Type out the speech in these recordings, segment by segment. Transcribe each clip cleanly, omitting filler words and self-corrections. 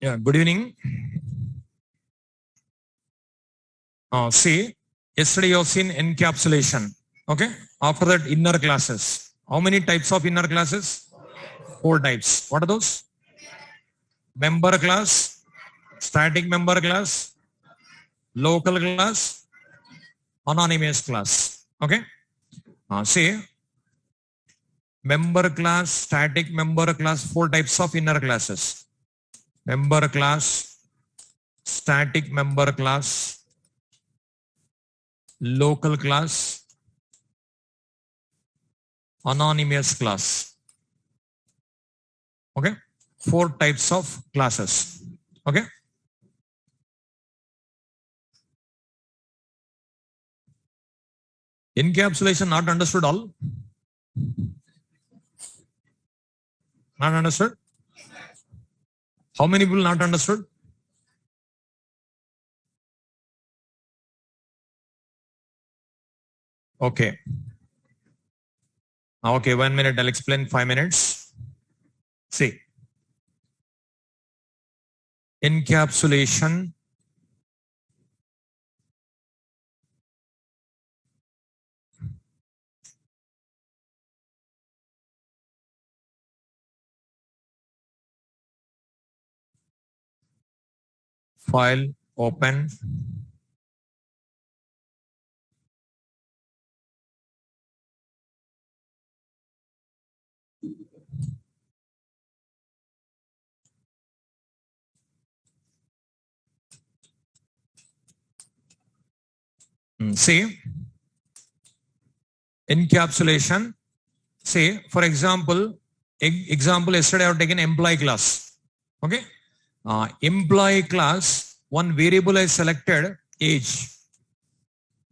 Yeah, good evening. See, yesterday you have seen encapsulation. Okay. After that, inner classes. How many types of inner classes? 4 types. What are those? Member class, static member class, local class, anonymous class. Okay. See, member class, static member class, 4 types of inner classes. Member class, static member class, local class, anonymous class. Okay. 4 types of classes. Okay. Encapsulation not understood all? Not understood? How many people not understood? Okay. Okay, 1 minute. I'll explain 5 minutes. See. Encapsulation. File open. See. Encapsulation. Say, for example, yesterday I have taken employee class. Okay. Employee class, one variable I selected, age.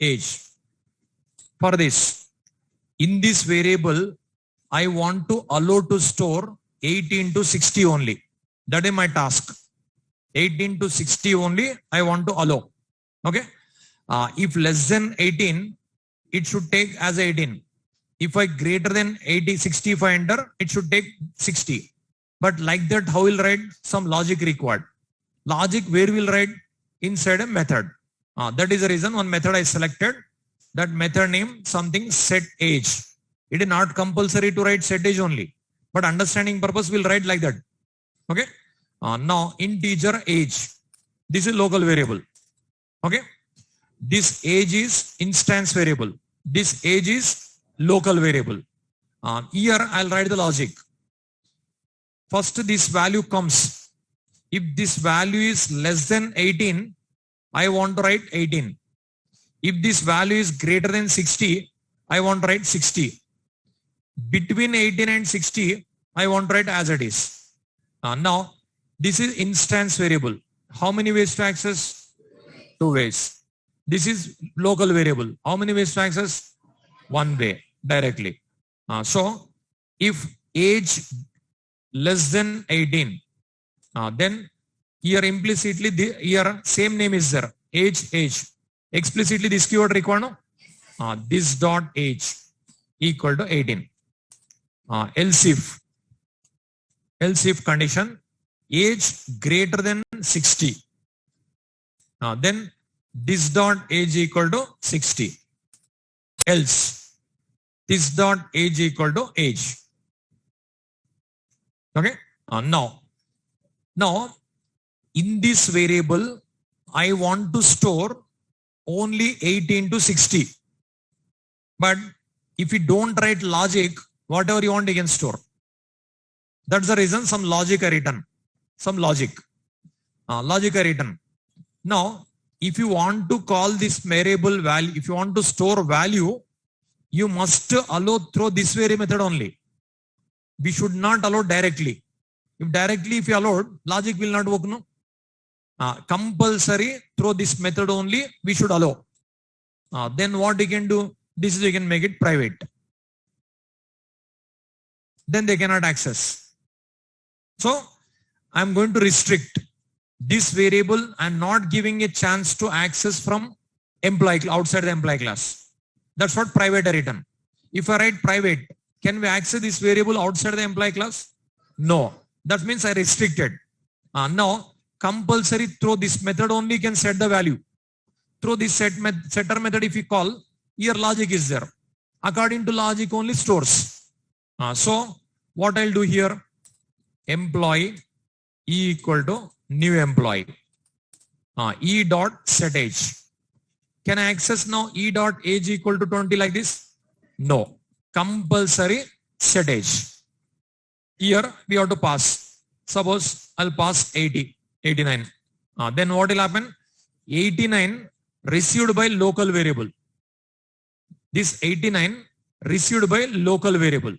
Age. For this, in this variable, I want to allow to store 18 to 60 only. That is my task. 18 to 60 only I want to allow. Okay. If less than 18, it should take as 18. If I greater than 80, 65 enter, it should take 60. But like that, how will write? Some logic required. Logic where will write? Inside a method. That is the reason one method I selected. That method name something set age. It is not compulsory to write set age only. But understanding purpose will write like that. Okay. Now integer age. This is local variable. Okay. This age is instance variable. This age is local variable. Here I'll write the logic. First this value comes. If this value is less than 18, I want to write 18. If this value is greater than 60, I want to write 60. Between 18 and 60, I want to write as it is. Now, this is instance variable. How many ways to access? 2 ways. This is local variable. How many ways to access? 1 way directly. So, if age less than 18, then here implicitly here same name is there. Age. Explicitly this keyword required. No? This dot age equal to 18. Else if condition age greater than 60. Then this dot age equal to 60. Else this dot age equal to age. Okay. Now in this variable, I want to store only 18 to 60. But if you don't write logic, whatever you want, you can store. That's the reason some logic are written. Some logic. Logic are written. Now, if you want to call this variable value, if you want to store value, you must allow through this very method only. We should not allow directly. If you allowed, logic will not work. No. Compulsory through this method only we should allow. Then what you can do? This is you can make it private. Then they cannot access. So I'm going to restrict this variable. I'm not giving a chance to access from employee outside the employee class. That's what private are written. If I write private, can we access this variable outside the employee class? No. That means I restricted. Now compulsory through this method only can set the value. Through this setter method, if you call, here logic is there. According to logic only stores. So what I'll do here, employee E equal to new employee. E dot set age. Can I access now E dot age equal to 20 like this? No. Compulsory set age. Here we have to pass. Suppose I'll pass 80, 89. Then what will happen? 89 received by local variable. This 89 received by local variable.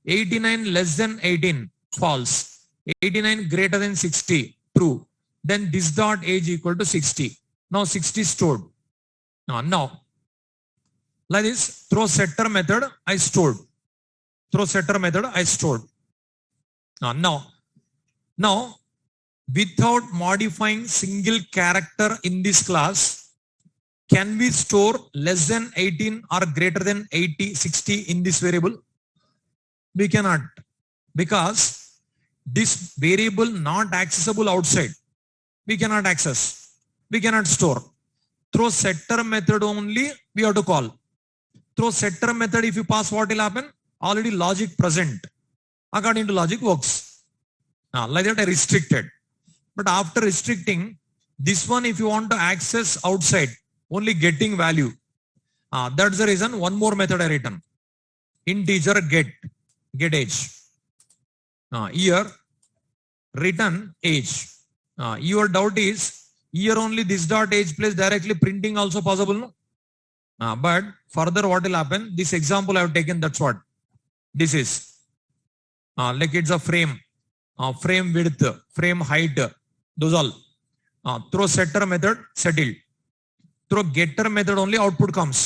89 less than 18, false. 89 greater than 60, true. Then this dot age equal to 60. Now 60 stored. Now, like this, through setter method, I stored. Through setter method, I stored. Now, without modifying single character in this class, can we store less than 18 or greater than 80, 60 in this variable? We cannot, because this variable not accessible outside. We cannot access. We cannot store. Through setter method only we have to call. Through setter method, if you pass, what will happen? Already logic present. According to logic works. Like that I restricted. But after restricting, this one if you want to access outside, only getting value. That's the reason one more method I written. Integer get age. Here return age. Your doubt is here only this dot age place directly printing also possible, no? But further what will happen? This example I have taken, that's what this is. Like it's a frame, frame width, frame height, those all. Through setter method settled. Through getter method only output comes.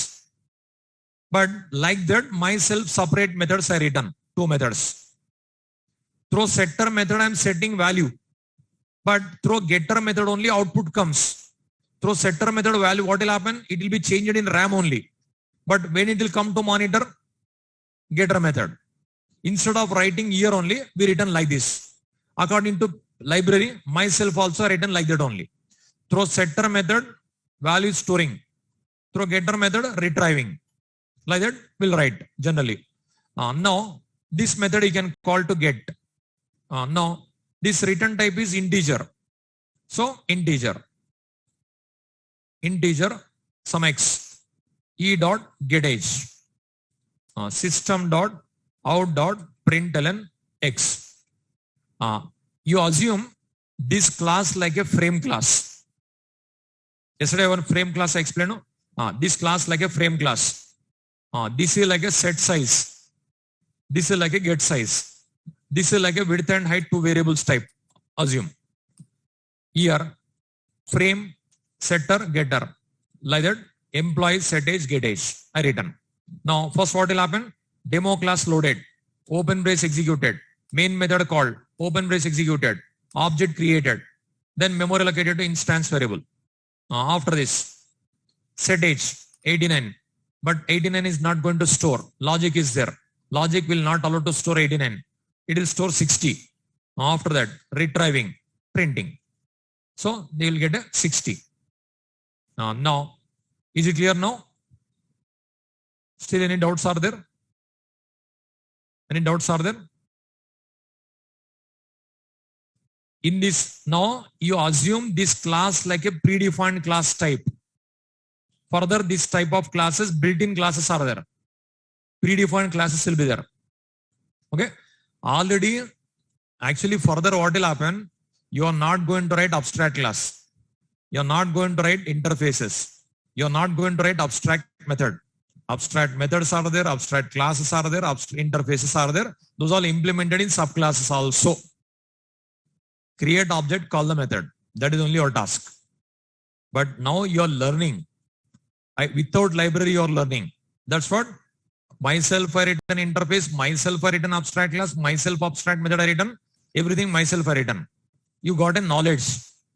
But like that, myself separate methods I written, two methods. Through setter method I am setting value. But through getter method only output comes. Through setter method value, what will happen? It will be changed in RAM only. But when it will come to monitor, getter method. Instead of writing here only, we written like this. According to library, myself also written like that only. Through setter method, value storing. Through getter method, retrieving. Like that, we'll write generally. Now, this method you can call to get. Now, this return type is integer. So, integer some x. E dot get age. System dot out dot println x. You assume this class like a frame class. Yesterday one frame class I explained. This class like a frame class. This is like a set size. This is like a get size. This is like a width and height, two variables type. Assume. Here, frame, setter, getter. Like that, employee, set age, get age. I written. Now, first what will happen? Demo class loaded. Open brace executed. Main method called. Open brace executed. Object created. Then memory allocated to instance variable. After this, set age, 89. But 89 is not going to store. Logic is there. Logic will not allow to store 89. It will store 60. After that, retrieving, printing. So they will get a 60. Now, is it clear now? Still any doubts are there? Any doubts are there? In this, now you assume this class like a predefined class type. Further, this type of classes, built-in classes are there. Predefined classes will be there. Okay. Already, actually further what will happen? You are not going to write abstract class. You are not going to write interfaces. You are not going to write abstract method. Abstract methods are there, abstract classes are there, interfaces are there. Those all implemented in subclasses also. Create object, call the method. That is only your task. But now you are learning. Without library you are learning. That's what? Myself I written interface, myself I written abstract class, myself abstract method I written, everything myself I written. You got a knowledge.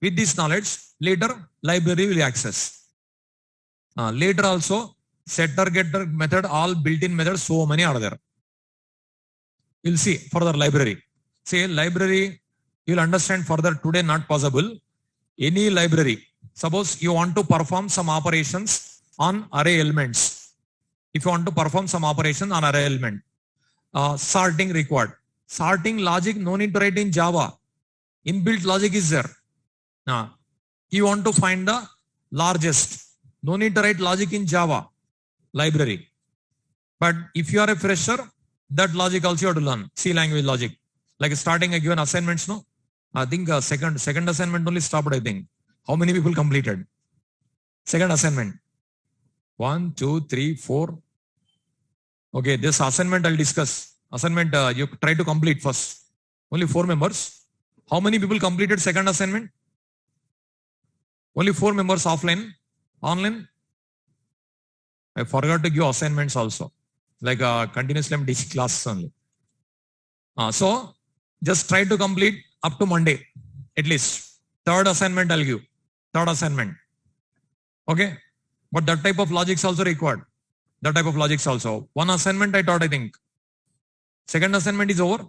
With this knowledge, later library will access. Later also, setter, getter method, all built-in methods, so many are there. You'll see further library. Say library, you'll understand further today not possible. Any library. Suppose you want to perform some operations on array elements. If you want to perform some operation on array element, sorting required. Sorting logic, no need to write in Java. Inbuilt logic is there. You want to find the largest. No need to write logic in Java library. But if you are a fresher, that logic also you have to learn. C language logic. Like starting a given assignments, no? I think second assignment only stopped, I think. How many people completed? Second assignment. 1, 2, 3, 4. Okay, this assignment I'll discuss. Assignment you try to complete first. Only 4 members. How many people completed second assignment? Only 4 members offline. Online? I forgot to give assignments also. Like continuously I'm teaching classes only. So just try to complete up to Monday at least. Third assignment I'll give. Third assignment. Okay. But that type of logic is also required. That type of logic is also. One assignment I taught, I think. Second assignment is over.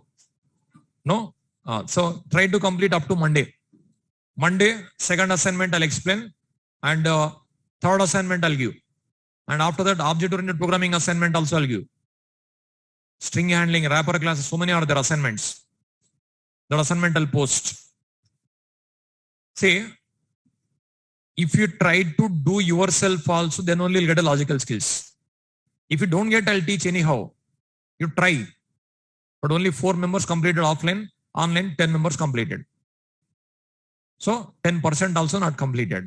No. So try to complete up to Monday. Monday, second assignment I'll explain. And third assignment I'll give. And after that, object-oriented programming assignment also I'll give. String handling, wrapper classes, so many are there assignments. That assignment I'll post. See, if you try to do yourself also, then only you'll get a logical skills. If you don't get, I'll teach anyhow. You try. But only 4 members completed offline, online 10 members completed. So 10% also not completed.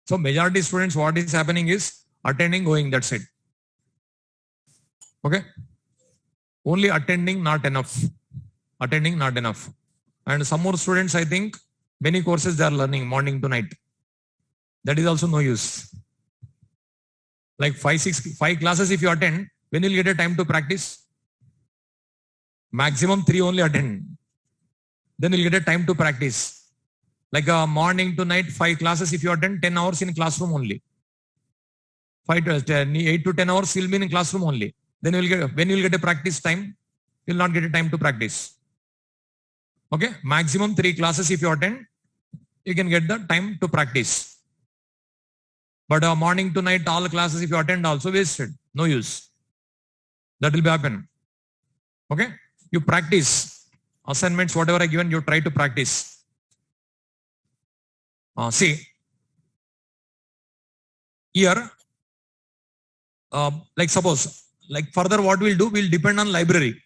So majority students, what is happening is attending, going, that's it. Okay. Only attending, not enough. Attending, not enough. And some more students, I think, many courses they are learning morning to night. That is also no use. Like 5 classes if you attend, when you'll get a time to practice? Maximum 3 only attend. Then you'll get a time to practice. Like morning to night, 5 classes if you attend, 10 hours in classroom only. 8 to 10 hours you'll be in classroom only. Then when you'll get a practice time, you'll not get a time to practice. Okay, maximum 3 classes if you attend, you can get the time to practice. But morning to night, all classes if you attend also wasted. No use. That will be happen. Okay, you practice. Assignments, whatever I given, you try to practice. See, here, like suppose, like further what we'll do, we'll depend on library.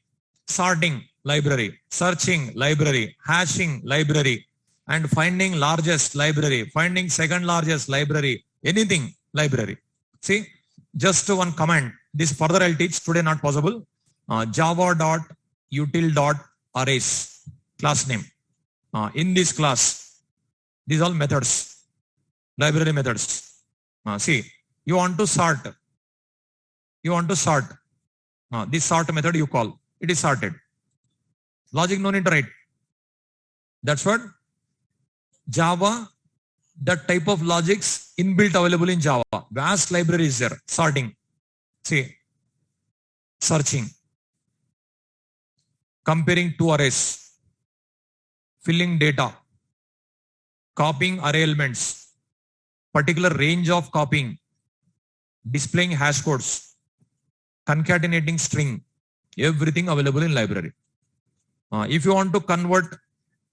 Sorting, library. Searching, library. Hashing, library. And finding largest, library. Finding second largest, library. Anything, library. See, just one command. This further I'll teach, today not possible. Java.util.arrays, class name. In this class, these all methods, library methods. See, you want to sort. You want to sort. This sort method you call. It is sorted. Logic no need to write. That's what Java, that type of logics inbuilt available in Java. Vast library is there. Sorting. See, searching. Comparing 2 arrays. Filling data. Copying array elements. Particular range of copying. Displaying hash codes. Concatenating string. Everything available in library. If you want to convert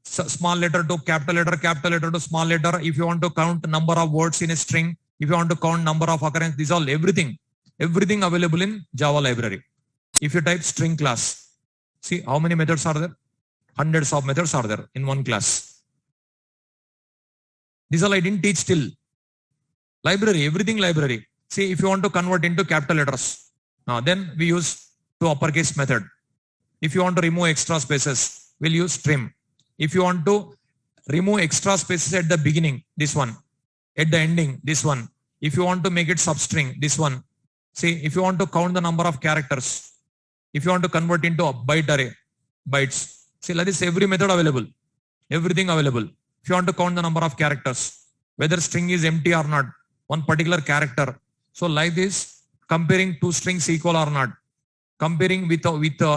small letter to capital letter to small letter, if you want to count number of words in a string, if you want to count number of occurrence, these all everything available in Java library. If you type string class, see how many methods are there? Hundreds of methods are there in one class. These all I didn't teach till. Library, everything library. See, if you want to convert into capital letters, then we use to uppercase method. If you want to remove extra spaces, we'll use trim. If you want to remove extra spaces at the beginning, this one. At the ending, this one. If you want to make it substring, this one. See, if you want to count the number of characters, if you want to convert into a byte array, bytes. See, like this, every method available. Everything available. If you want to count the number of characters, whether string is empty or not, one particular character. So like this, comparing 2 strings equal or not. Comparing with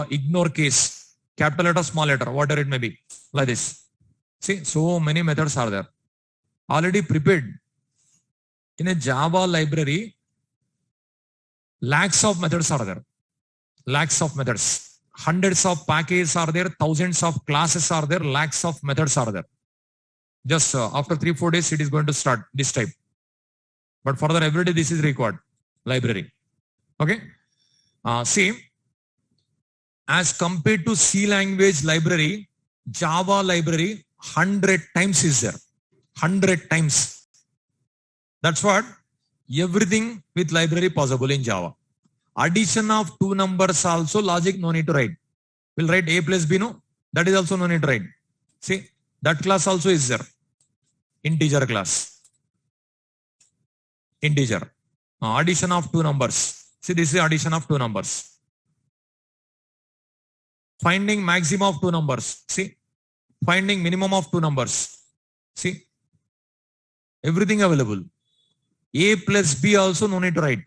ignore case, capital letter, small letter, whatever it may be, like this. See, so many methods are there. already prepared. In a Java library, lakhs of methods are there. Lakhs of methods. Hundreds of packages are there. Thousands of classes are there. Lakhs of methods are there. Just after 3-4 days, it is going to start this type. But further, every day this is required. Library. Okay. See, as compared to C language library, Java library 100 times is there. 100 times. That's what everything with library possible in Java. Addition of two numbers also logic no need to write. We'll write A plus B, no? That is also no need to write. See, that class also is there. Integer class. Integer. Addition of two numbers. See, this is addition of two numbers. Finding maximum of two numbers. See, finding minimum of two numbers. See, everything available. A plus B also no need to write.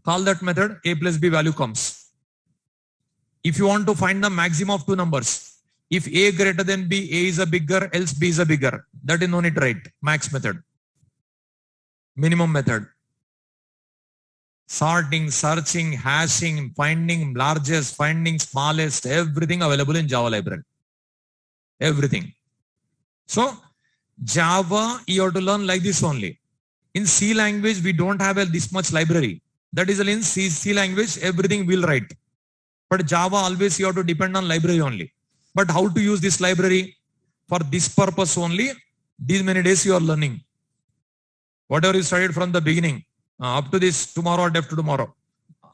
Call that method, A plus B value comes. If you want to find the maximum of two numbers, if A greater than B, A is a bigger, else B is a bigger. That is no need to write. Max method. Minimum method. Sorting, searching, hashing, finding largest, finding smallest, everything available in Java library. Everything. So, Java, you have to learn like this only. In C language, we don't have this much library. That is in C language, everything will write. But Java, always you have to depend on library only. But how to use this library? For this purpose only, these many days you are learning. Whatever you studied from the beginning, up to this tomorrow or day after tomorrow,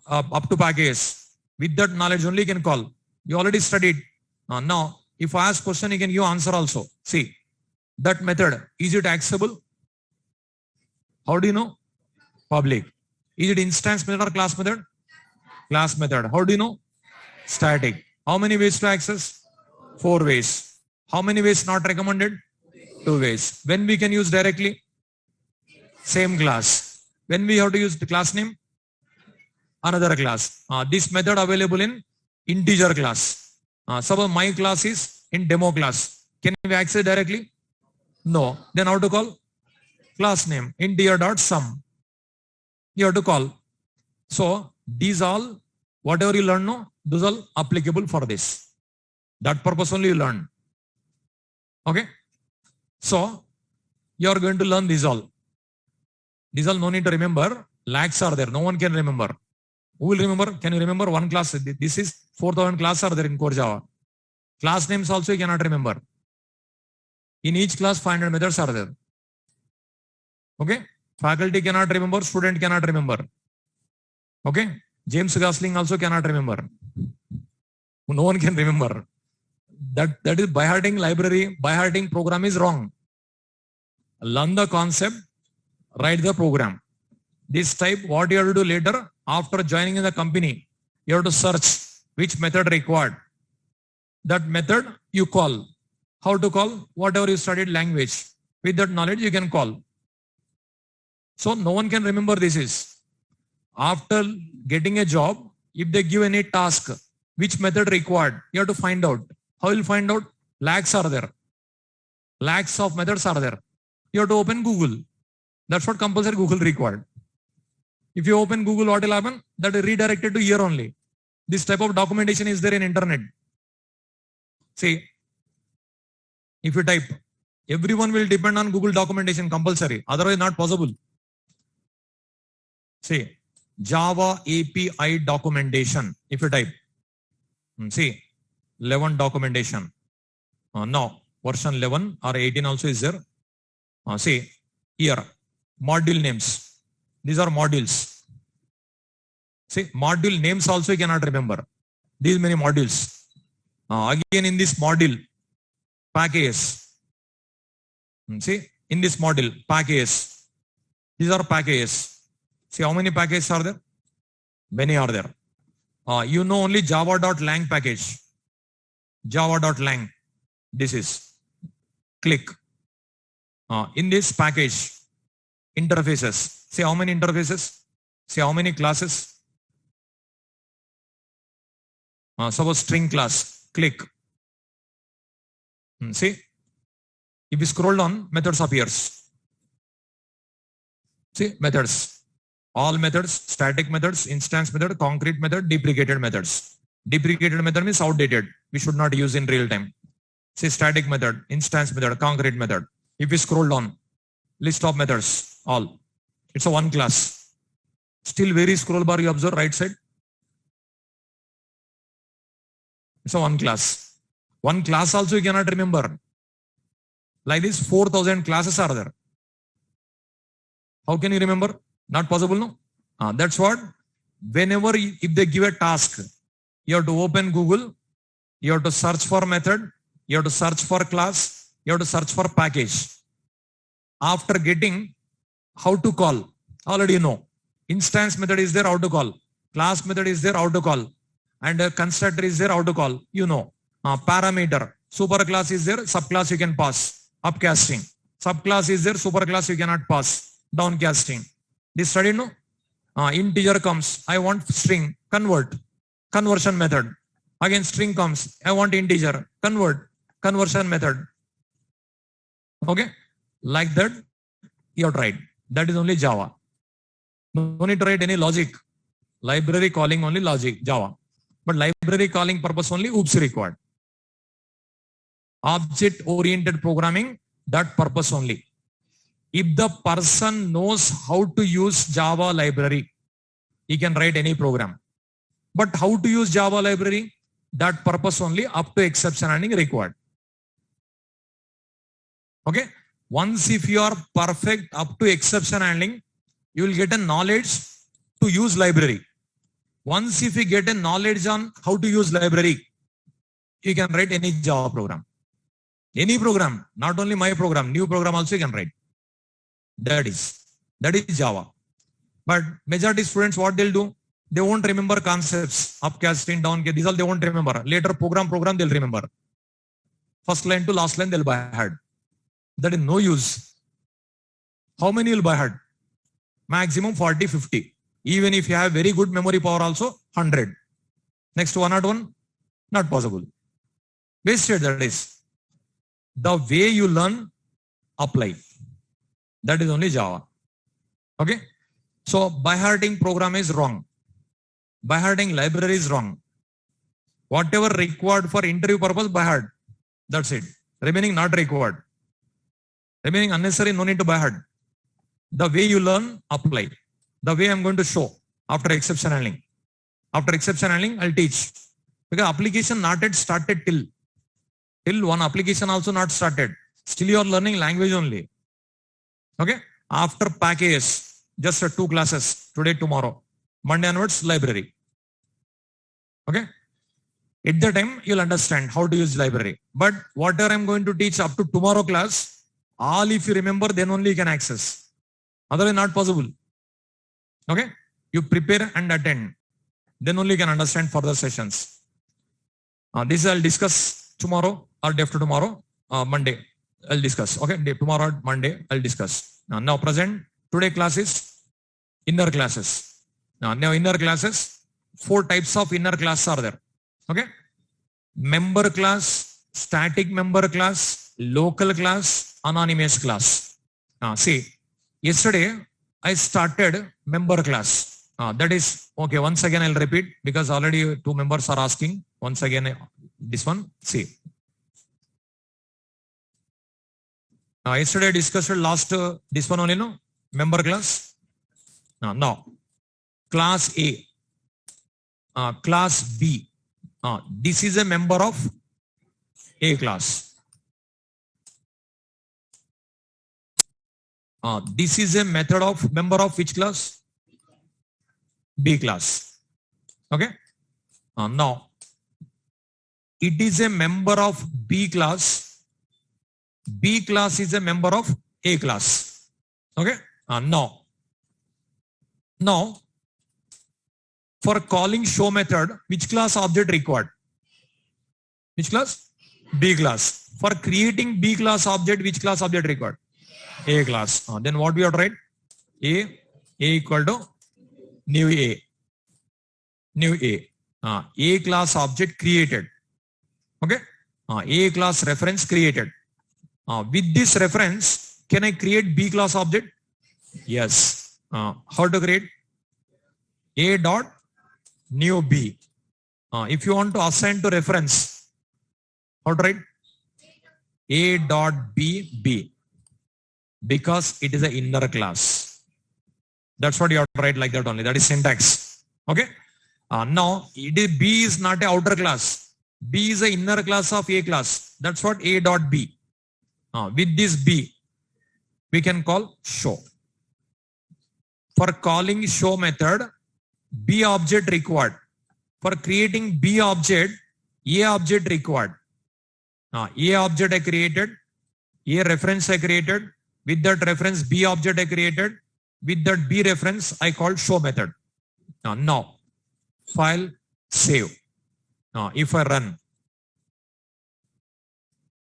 up to packages. With that knowledge only you can call. You already studied. Now, if I ask question, you can give answer also. See, that method, is it accessible? How do you know? Public. Is it instance method or class method? Class method. How do you know? Static. How many ways to access? 4 ways. How many ways not recommended? 2 ways. When we can use directly? Same class. When we have to use the class name? Another class. This method available in integer class. Suppose my class is in demo class. Can we access directly? No. Then how to call? Class name. Integer.sum. You have to call. So, these all, whatever you learn, no, those all applicable for this. That purpose only you learn. Okay? So, you are going to learn these all. These all no need to remember. Lakhs are there. No one can remember. Who will remember? Can you remember one class? This is 4,000 classes are there in core Java. Class names also you cannot remember. In each class, 500 methods are there. Okay? Faculty cannot remember. Student cannot remember. Okay? James Gosling also cannot remember. No one can remember. That is by-hearting library, by-hearting program is wrong. Learn the concept, write the program. This type, what you have to do later, after joining in the company, you have to search which method required. That method you call. How to call? Whatever you studied language. With that knowledge, you can call. So no one can remember this is. After getting a job, if they give any task, which method required, you have to find out. How will you find out? Lakhs are there. Lakhs of methods are there. You have to open Google. That's what compulsory Google required. If you open Google, what will happen? That is redirected to here only. This type of documentation is there in internet. See, if you type, everyone will depend on Google documentation compulsory. Otherwise not possible. See, Java API documentation. If you type, see, 11 documentation. Now, version 11 or 18 also is there. See, here, module names. These are modules. See, module names also you cannot remember. These many modules. Again in this module, packages. See, in this module, packages. These are packages. See how many packages are there? Many are there. You know only java.lang package. Java.lang. This is. Click. In this package, interfaces. See how many interfaces? See how many classes? Suppose string class. Click. See. If you scroll down, methods appears. See, methods. All methods, static methods, instance method, concrete method, deprecated methods. Deprecated method means outdated. We should not use in real time. See, static method, instance method, concrete method. If you scroll down, list of methods, all. It's a one class. Still very scroll bar you observe right side. It's a one class. One class also you cannot remember. Like this 4,000 classes are there. How can you remember? Not possible, no? That's what, whenever if they give a task, you have to open Google, you have to search for method, you have to search for class, you have to search for package. After getting how to call, already you know. Instance method is there, how to call. Class method is there, how to call. And constructor is there, how to call. You know. Parameter. Superclass is there, subclass you can pass. Upcasting. Subclass is there, superclass you cannot pass. Downcasting. This study, no? Integer comes. I want string. Convert. Conversion method. Again string comes. I want integer. Convert. Conversion method. Okay? Like that, you have to write. That is only Java. No need to write any logic. Library calling only logic, Java. But library calling purpose only OOPS required. Object oriented programming, that purpose only. If the person knows how to use Java library, he can write any program. But how to use Java library, that purpose only up to exception handling required. Okay? Once if you are perfect up to exception handling, you will get a knowledge to use library. Once if you get a knowledge on how to use library, you can write any Java program. Any program, not only my program, new program also you can write. That is Java. But majority students, what they'll do, they won't remember concepts, upcasting, downcasting, these all they won't remember. Later program they'll remember. First line to last line they'll buy head. That is no use. How many will buy head? Maximum 40, 50. Even if you have very good memory power also, 100. Next one at one, not possible. Wasted, that is. The way you learn, apply. That is only Java. Okay? So, by-hearting program is wrong. By-hearting library is wrong. Whatever required for interview purpose, by-heart. That's it. Remaining not required. Remaining unnecessary, no need to by-heart. The way you learn, apply. The way I'm going to show after exception handling. After exception handling, I'll teach. Because application not yet started till one application also not started. Still you are learning language only. Okay? After packages, just 2 classes, today, tomorrow. Monday onwards, library. Okay? At the time, you'll understand how to use library. But whatever I'm going to teach up to tomorrow class, all if you remember, then only you can access. Otherwise, not possible. Okay? You prepare and attend. Then only you can understand further sessions. This I'll discuss tomorrow or day after tomorrow, Monday. I'll discuss. Okay? Tomorrow, Monday, I'll discuss. Now present, today classes, inner classes. Now inner classes, 4 types of inner classes are there. Okay? Member class, static member class, local class, anonymous class. See, yesterday I started member class. That is, okay, once again I'll repeat because already 2 members are asking. Once again, this one, see. Yesterday I discussed last, this one only, no? Member class. Now, class A, class B. This is a member of A class. This is a method of member of which class? B class. Okay. Now, it is a member of B class. B class is a member of A class. Okay. Now, for calling show method, which class object required? Which class? B class. For creating B class object, which class object required? A class. Then what we have to write? A equal to new A. New A. A class object created. Okay. A class reference created. With this reference, can I create B class object? Yes. How to create? A dot new B. If you want to assign to reference, how to write? A dot B B. Because it is an inner class. That's what you have to write like that only. That is syntax. Okay. Now, B is not an outer class. B is an inner class of A class. That's what A dot B. With this B, we can call show. For calling show method, B object required. For creating B object, A object required. A object I created, A reference I created. With that reference, B object I created. With that B reference, I called show method. Now, file, save. If I run,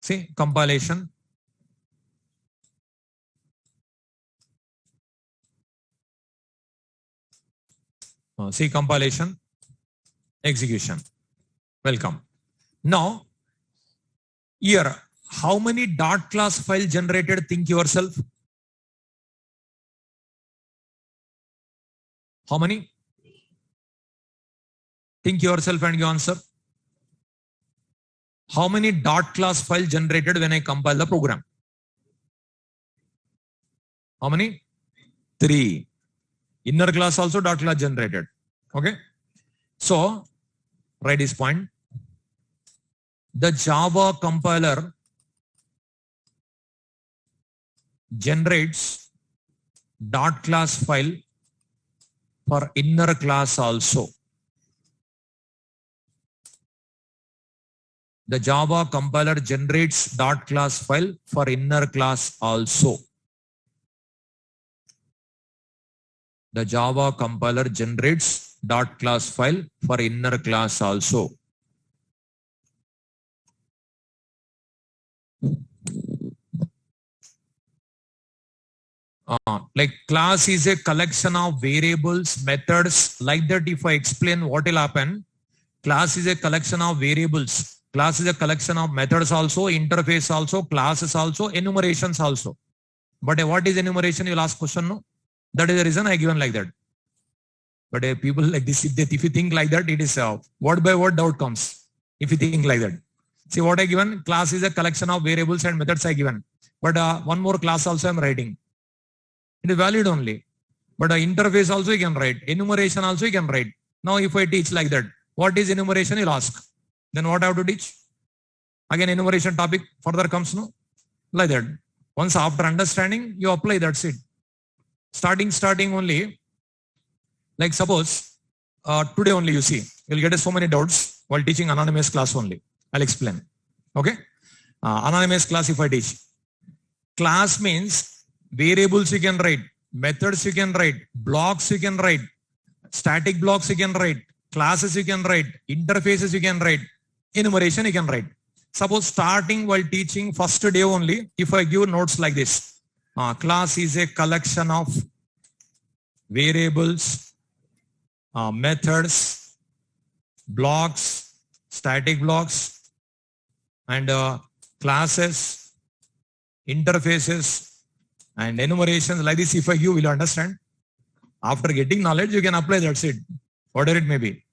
see, compilation. See, compilation, execution. Welcome. Now, here, how many dot class file generated? Think yourself. How many? Think yourself and you answer. How many dot class file generated when I compile the program? How many? 3. Inner class also dot class generated. Okay. So, write this point. The Java compiler generates dot class file for inner class also. The Java compiler generates dot class file for inner class also. The Java compiler generates dot class file for inner class also. Like class is a collection of variables, methods. Like that, if I explain what will happen, class is a collection of variables. Class is a collection of methods also, interface also, classes also, enumerations also. But what is enumeration? You'll ask question, no? That is the reason I given like that. But people like this, if you think like that, it is word by word doubt comes. If you think like that. See what I given? Class is a collection of variables and methods I given. But one more class also I am writing. It is valid only. But interface also you can write. Enumeration also you can write. Now if I teach like that, what is enumeration? You'll ask. Then what I have to teach? Again enumeration topic further comes, no? Like that. Once after understanding, you apply, that's it. Starting only, like suppose, today only you see, you'll get so many doubts while teaching anonymous class only. I'll explain. Okay? Anonymous class if I teach. Class means variables you can write, methods you can write, blocks you can write, static blocks you can write, classes you can write, interfaces you can write, enumeration you can write. Suppose starting while teaching first day only, if I give notes like this, class is a collection of variables, methods, blocks, static blocks, and classes, interfaces, and enumerations. Like this, if I give, will you understand? After getting knowledge, you can apply, that's it. Whatever it may be.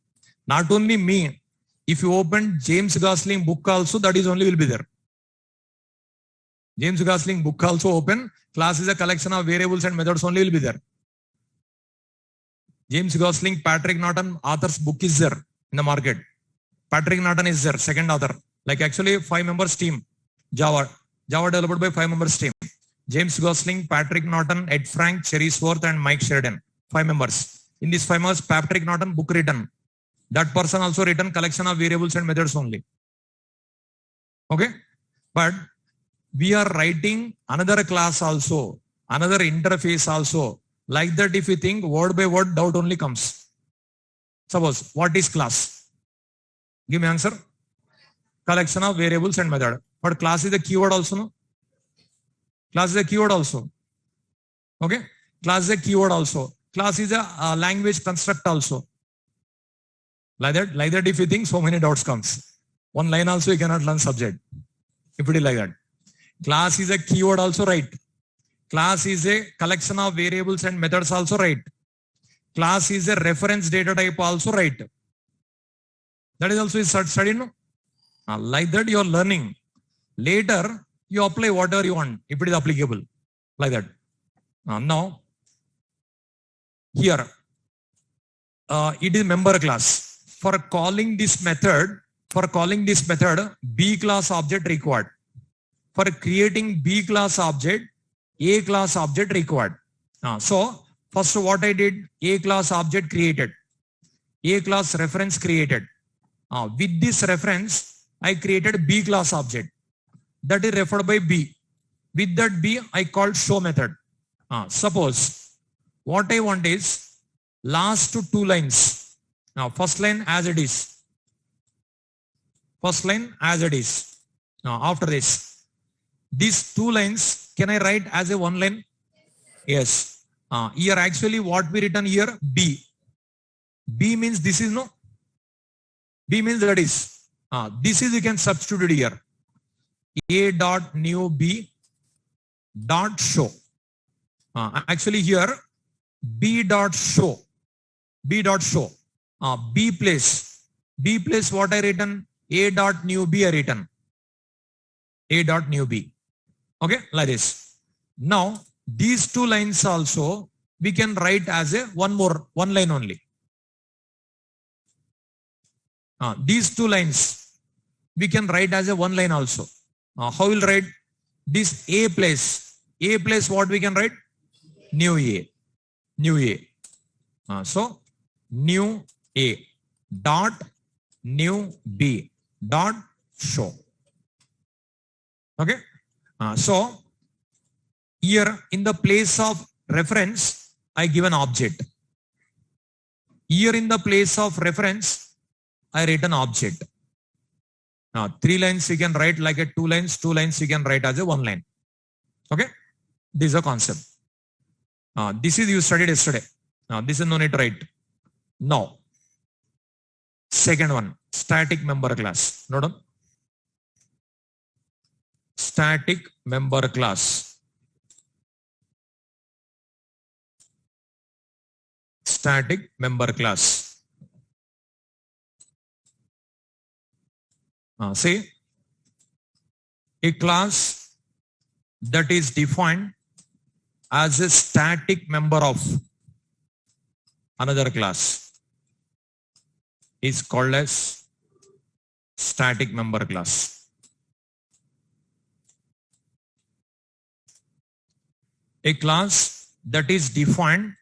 Not only me, if you open James Gosling book also, that is only will be there. James Gosling book also open. Class is a collection of variables and methods only will be there. James Gosling, Patrick Norton, author's book is there in the market. Patrick Norton is there, second author. Like actually 5 members team, Java developed by 5 members team. James Gosling, Patrick Norton, Ed Frank, Cherry Swarth, and Mike Sheridan. 5 members. In these 5 members, Patrick Norton book written. That person also written collection of variables and methods only. Okay? But we are writing another class also, another interface also. Like that, if you think word by word, doubt only comes. Suppose, what is class? Give me answer. Collection of variables and method. But class is a keyword also, no? Class is a keyword also. Okay? Class is a keyword also. Class is a language construct also. Like that, if you think, so many doubts comes. One line also you cannot learn subject. If it is like that. Class is a keyword also, right? Class is a collection of variables and methods also, right? Class is a reference data type also, right? That is also studied, no? Like that you are learning. Later, you apply whatever you want, if it is applicable. Like that. Now, here, it is member class. For calling this method, B class object required. For creating B class object, A class object required. So, first what I did, A class object created. A class reference created. With this reference, I created B class object. That is referred by B. With that B, I called show method. Suppose, what I want is last two lines. Now, first line as it is. First line as it is. Now, after this, these two lines, can I write as a one line? Yes. Here actually what we written here, B. B means this is no. B means that is. This is you can substitute it here. A dot new B dot show. Actually here, B dot show. B dot show. B place what I written? A dot new B I written. A dot new B. Okay, like this. Now, these two lines also we can write as a one line only. These two lines we can write as a one line also. How will write? This A place what we can write? New A. New A. So, new A dot new B dot show. Okay. So, here in the place of reference, I give an object. Here in the place of reference, I write an object. Now, 3 lines you can write like a 2 lines you can write as a 1 line. Okay. This is a concept. This is you studied yesterday. This is no need to write. Now, second one, static member class. Note down. Static member class. Static member class. Say, a class that is defined as a static member of another class is called as static member class. A class that is defined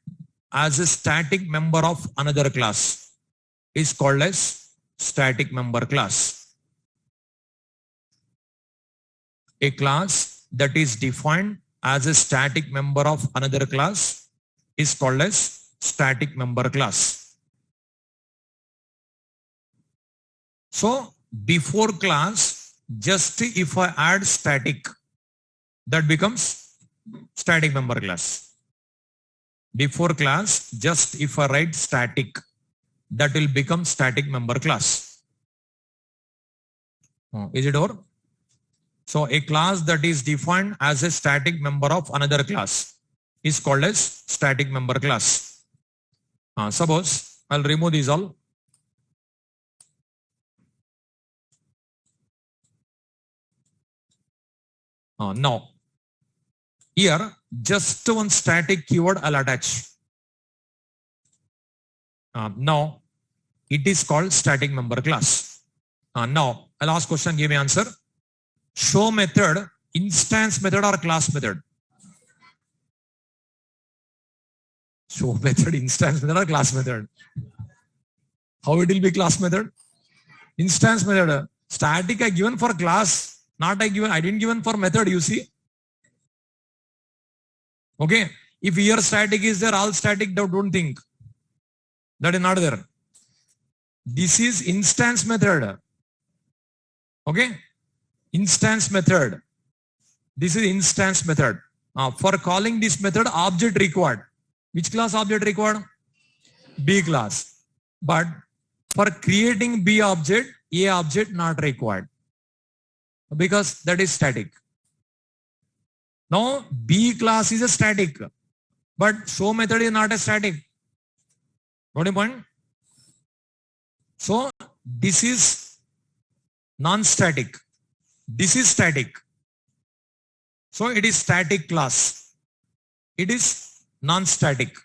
as a static member of another class is called as static member class. A class that is defined as a static member of another class is called as static member class. So, before class, just if I add static, that becomes static member class. Before class, just if I write static, that will become static member class. Is it over? So, a class that is defined as a static member of another class is called as static member class. Suppose, I'll remove these all. Now, here, just one static keyword I'll attach. Now, it is called static member class. Now, I'll ask question, give me answer. Show method, instance method or class method? Show method, instance method or class method? How it will be class method? Instance method. Static I given for class, not I didn't given for method, you see. Okay. If here static is there, all static, don't think. That is not there. This is instance method. Okay. Instance method. This is instance method. For calling this method, object required. Which class object required? B class. But for creating B object, A object not required. Because that is static. Now B class is a static, but show method is not a static. Got a point? So this is non-static. This is static. So it is static class. It is non-static.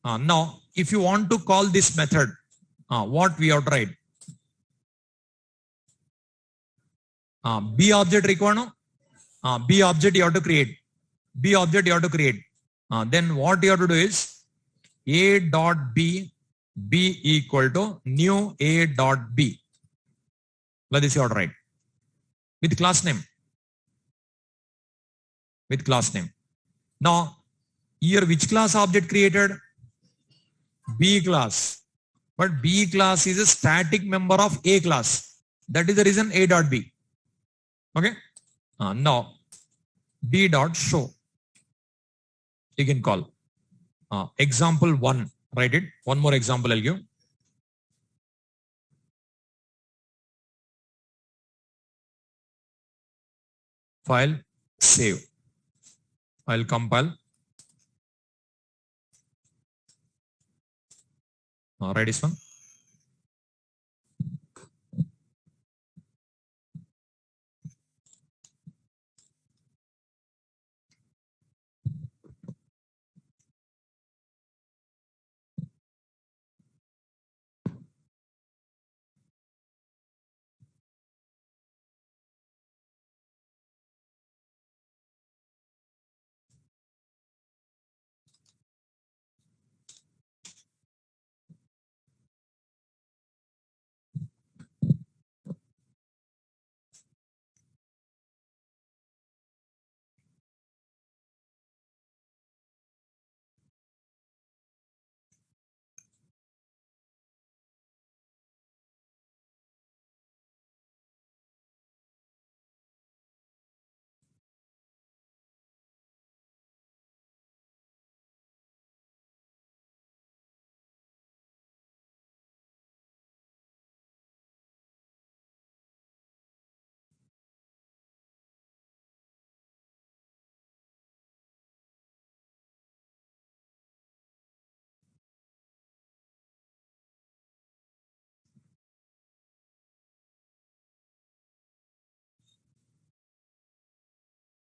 Now, if you want to call this method, what we have tried? B object required, no? B object you have to create. B object you have to create. Then what you have to do is A dot B equal to new A dot B. Like this you have to write. With class name. With class name. Now, here which class object created? B class. But B class is a static member of A class. That is the reason A dot B. Okay. Now, B dot show. You can call. Example 1. Write it. One more example I'll give. File, save. I'll compile. Write this one.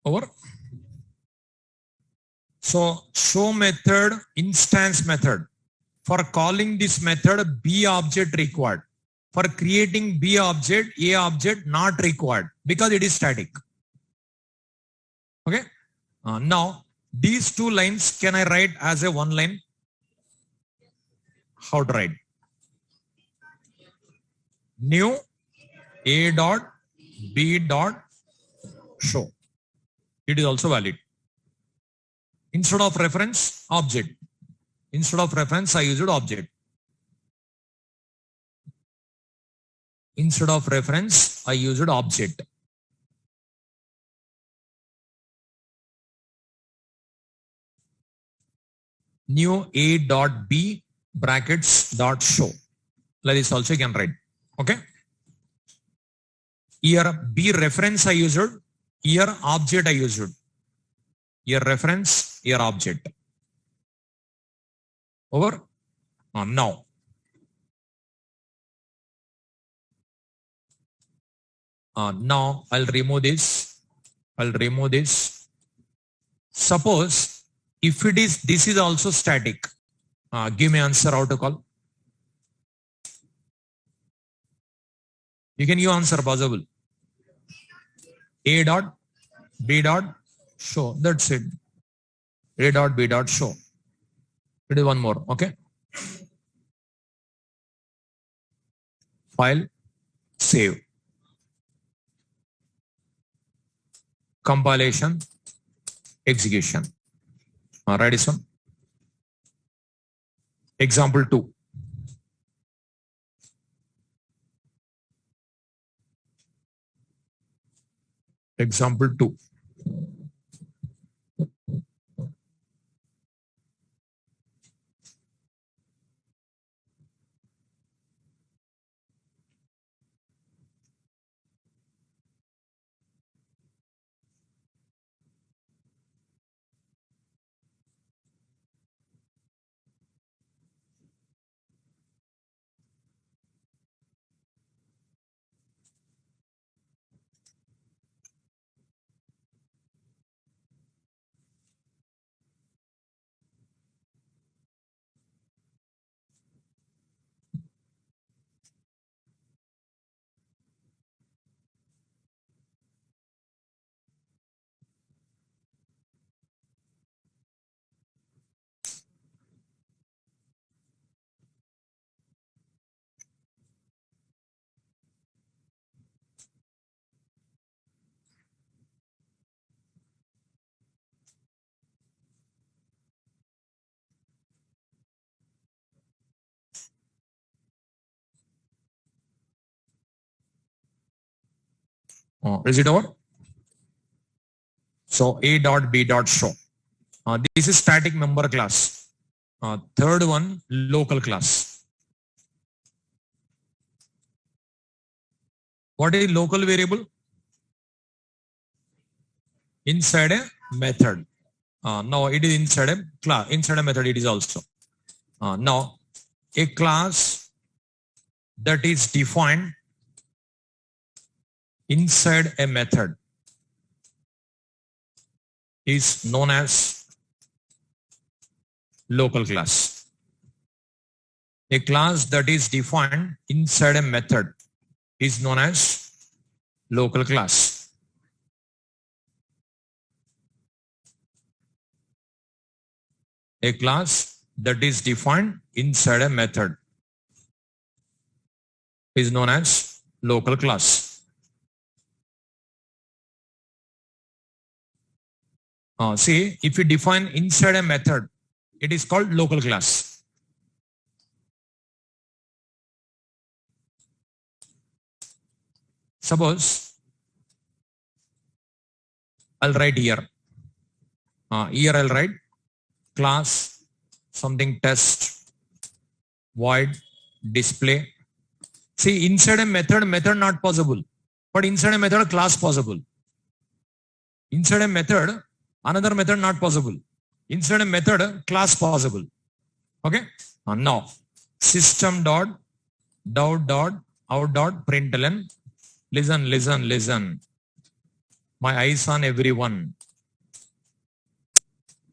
Over. So show method, instance method. For calling this method, B object required. For creating B object, A object not required because it is static. Okay. Now these two lines can I write as a one line? How to write? New A dot B dot show. It is also valid. Instead of reference, object. Instead of reference, I used object. Instead of reference, I used object. New A dot B brackets dot show. Like this also you can write. Okay. Here B reference I used. Here object I used. Here reference, here object. Over. Now. Now I'll remove this. I'll remove this. Suppose if it is, this is also static. Give me answer how to call. You can give answer possible. A dot B dot show. That's it. A dot B dot show. It is one more. Okay. File, save. Compilation, execution. Write this one. Example 2. Example 2. Is it over? So A dot B dot show. This is static member class. Third one, local class. What is local variable? Inside a method. Now it is inside a class. Inside a method it is also. Now a class that is defined inside a method is known as local class. A class that is defined inside a method is known as local class. A class that is defined inside a method is known as local class. See, if you define inside a method, it is called local class. Suppose I'll write here. Here I'll write class something test void display. See, inside a method not possible, but inside a method class possible. Inside a method another method not possible. Inside a method class possible. Okay. Now system dot out dot println. Listen. My eyes on everyone.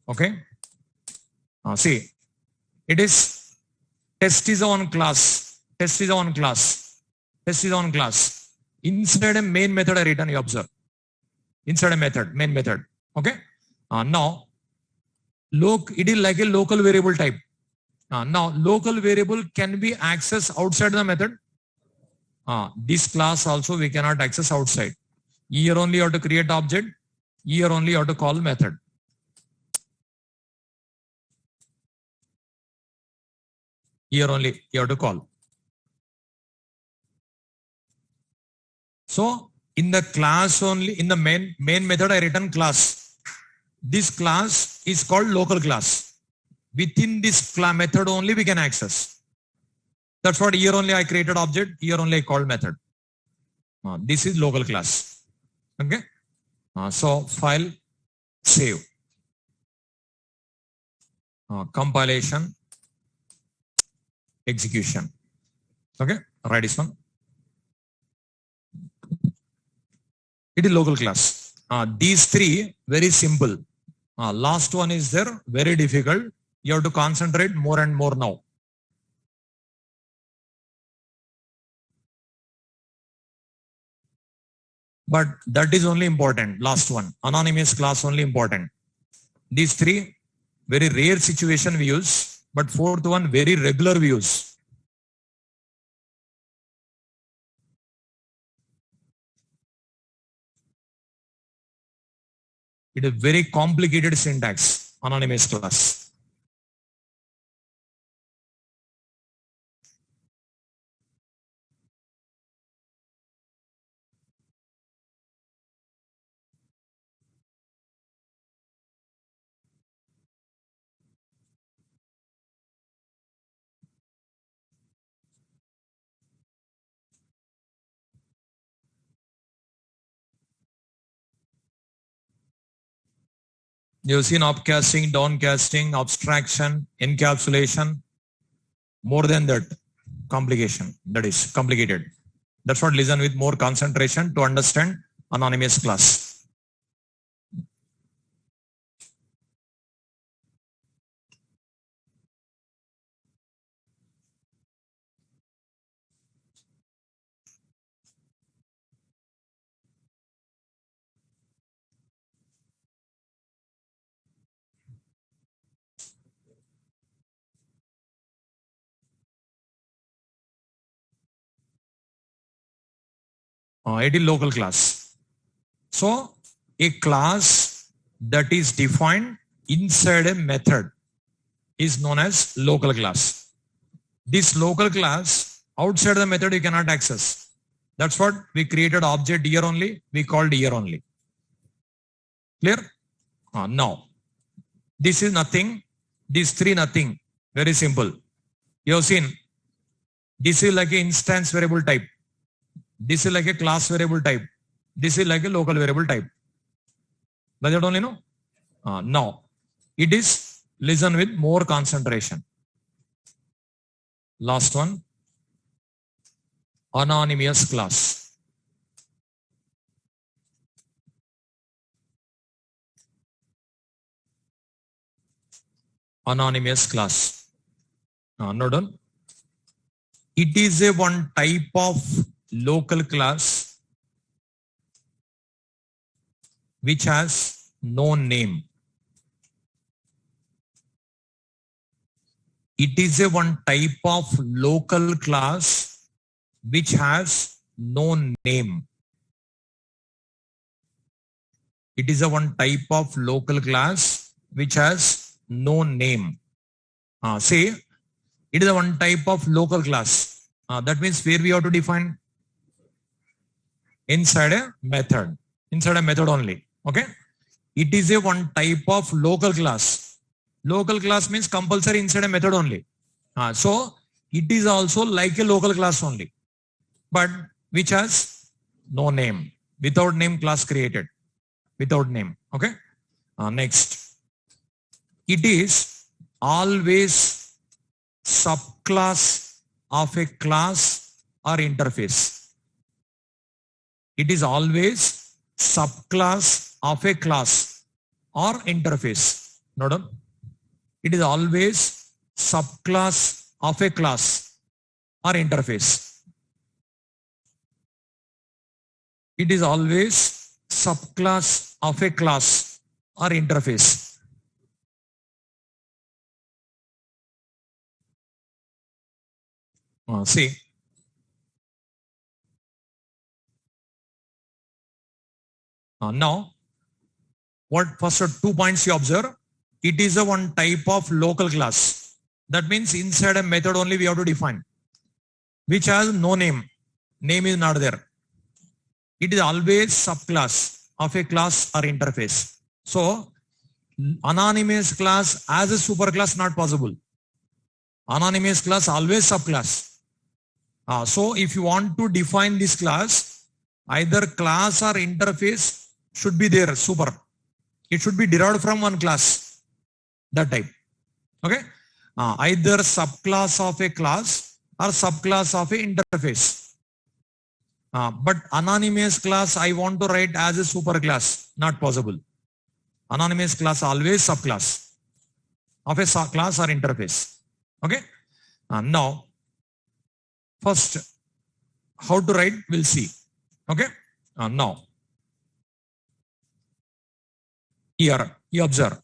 Okay. See, it is test is on class. Test is on class. Test is on class. Inside a main method I written, you observe. Inside a method, main method. Okay. Now, it is like a local variable type. Now, local variable can be accessed outside the method. This class also we cannot access outside. Here only you have to create object. Here only you have to call method. Here only you have to call. So, in the class only, in the main method I written class. This class is called local class. Within this method only we can access. That's what here only I created object, here only I called method. This is local class. Okay. So file, save. Compilation, execution. Okay. Write this one. It is local class. These three very simple. Last one is there, very difficult. You have to concentrate more and more now. But that is only important. Last one, anonymous class only important. These three, very rare situation we use, but fourth one, very regular we use. It is very complicated syntax, anonymous class. You've seen upcasting, downcasting, abstraction, encapsulation. More than that, complication. That is complicated. That's what listen with more concentration to understand anonymous class. It is local class. So a class that is defined inside a method is known as local class. This local class outside the method you cannot access. That's what we created object year only. We called year only. Clear? Now, this is nothing. These three nothing. Very simple. You have seen. This is like an instance variable type. This is like a class variable type. This is like a local variable type. Does it only know? Now, it is listen with more concentration. Last one. Anonymous class. Anonymous class. Note down. It is a one type of local class which has no name. It is a one type of local class which has no name. It is a one type of local class which has no name. Say, it is a one type of local class. That means where we have to define? Inside a method. Inside a method only. Okay. It is a one type of local class. Local class means compulsory inside a method only. So it is also like a local class only, but which has no name. Without name class created. Without name. Okay. Next. It is always subclass of a class or interface. It is always subclass of a class or interface. Note down. It is always subclass of a class or interface. It is always subclass of a class or interface. See. Now, what first 2 points you observe? It is a one type of local class. That means inside a method only we have to define, which has no name. Name is not there. It is always subclass of a class or interface. So, anonymous class as a superclass not possible. Anonymous class always subclass. So, if you want to define this class, either class or interface should be there, super. It should be derived from one class, that type. Okay. Either subclass of a class or subclass of a interface. But anonymous class I want to write as a superclass, not possible. Anonymous class always subclass of a class or interface. Okay. Now, first, how to write, we'll see. Okay. Now, here you observe.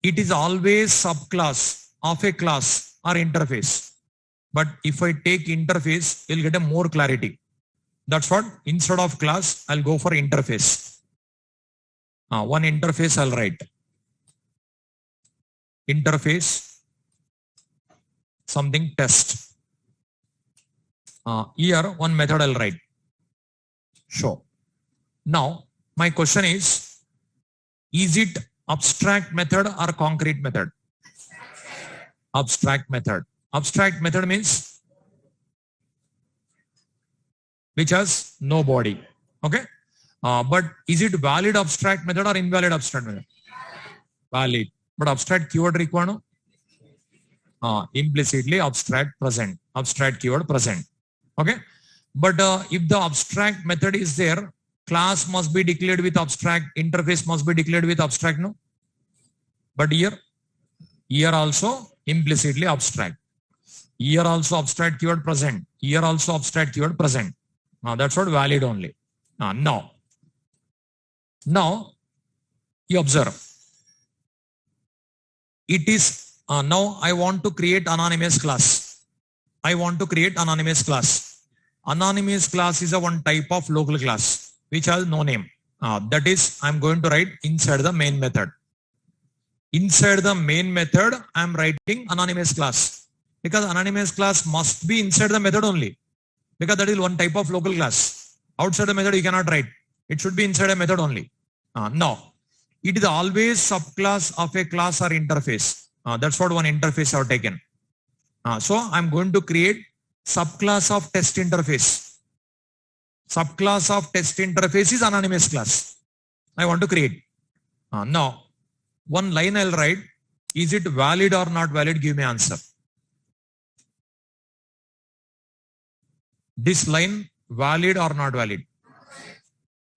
It is always subclass of a class or interface. But if I take interface, you'll get a more clarity. That's what, instead of class, I'll go for interface. One interface I'll write. Interface, something test. Here, one method I'll write. Show. Now, my question is it abstract method or concrete method? Abstract method. Abstract method means which has no body. Okay. But is it valid abstract method or invalid abstract method? Valid. But abstract keyword required? Implicitly abstract present. Abstract keyword present. Okay. But if the abstract method is there, class must be declared with abstract, interface must be declared with abstract, no? But here also implicitly abstract. Here also abstract keyword present. Here also abstract keyword present. That's what valid only. Now you observe. It is, now I want to create anonymous class. I want to create anonymous class. Anonymous class is a one type of local class which has no name. That is, I'm going to write inside the main method. Inside the main method, I'm writing anonymous class. Because anonymous class must be inside the method only. Because that is one type of local class. Outside the method you cannot write. It should be inside a method only. Now, it is always subclass of a class or interface. That's what one interface I have taken. So I'm going to create subclass of test interface. Subclass of test interface is anonymous class. I want to create. Now, one line I'll write. Is it valid or not valid? Give me answer. This line valid or not valid?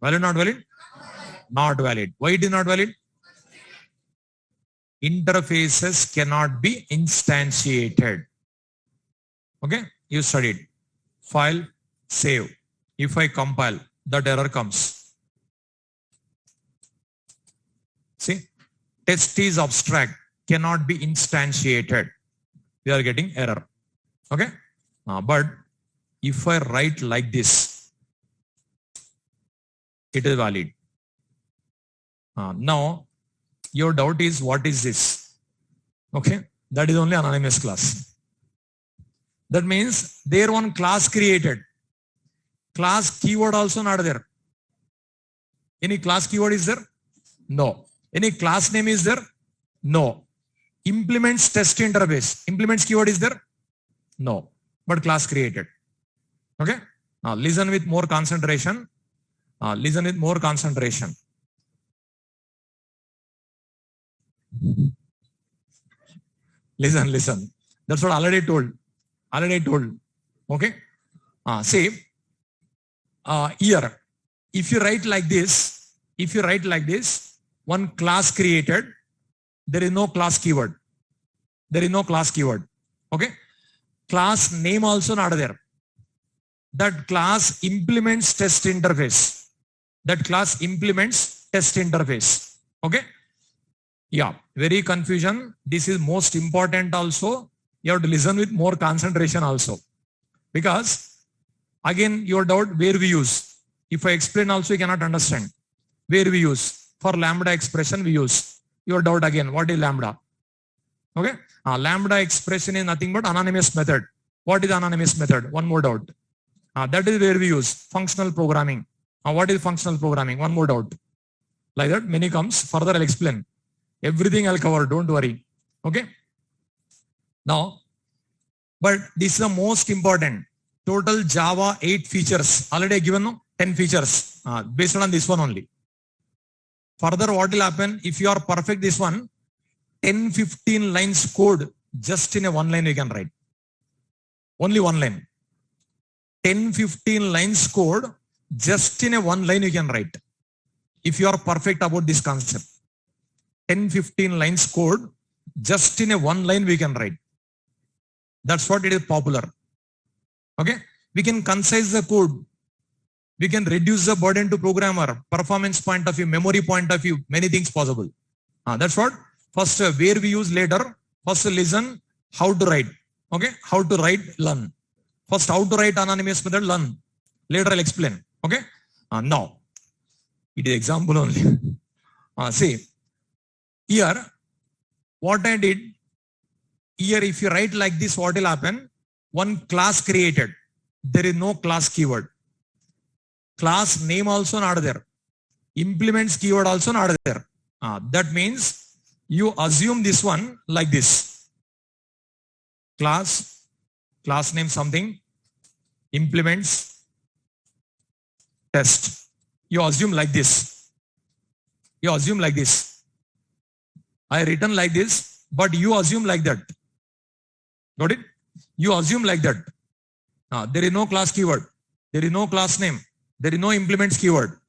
Valid, not valid? Not valid. Why it is not valid? Interfaces cannot be instantiated. Okay, you studied. File, save. If I compile, that error comes. See, test is abstract, cannot be instantiated. We are getting error. Okay, but if I write like this, it is valid. Now, your doubt is, what is this? Okay, that is only anonymous class. That means there one class created. Class keyword also not there. Any class keyword is there? No. Any class name is there? No. Implements test interface. Implements keyword is there? No. But class created. Okay. Now listen with more concentration. Listen with more concentration. Listen. That's what already told. Okay. See, here, if you write like this, one class created, there is no class keyword. Okay. Class name also not there. That class implements test interface. Okay. Yeah, very confusion. This is most important also. You have to listen with more concentration also. Because again, your doubt, where we use. If I explain also, you cannot understand. Where we use. For lambda expression we use. Your doubt again, what is lambda? Okay. Lambda expression is nothing but anonymous method. What is anonymous method? One more doubt. That is where we use functional programming. What is functional programming? One more doubt. Like that, many comes. Further I'll explain. Everything I'll cover, don't worry. Okay. Now, but this is the most important. Total Java 8 features. Already given no? 10 features. Based on this one only. Further, what will happen if you are perfect this one? 10-15 lines code just in a one line you can write. Only one line. 10-15 lines code just in a one line you can write. If you are perfect about this concept. 10-15 lines code just in a one line we can write. That's what it is popular. Okay. We can concise the code. We can reduce the burden to programmer, performance point of view, memory point of view, many things possible. That's what. First, where we use later. First, listen how to write. Okay. How to write, learn. First, how to write anonymous method, learn. Later, I'll explain. Okay. Now, it is example only. See, here, what I did, here if you write like this, what will happen? One class created. There is no class keyword. Class name also not there. Implements keyword also not there. That means you assume this one like this. Class name something, implements, test. You assume like this. I written like this, but you assume like that. Got it? You assume like that. There is no class keyword. There is no class name. There is no implements keyword.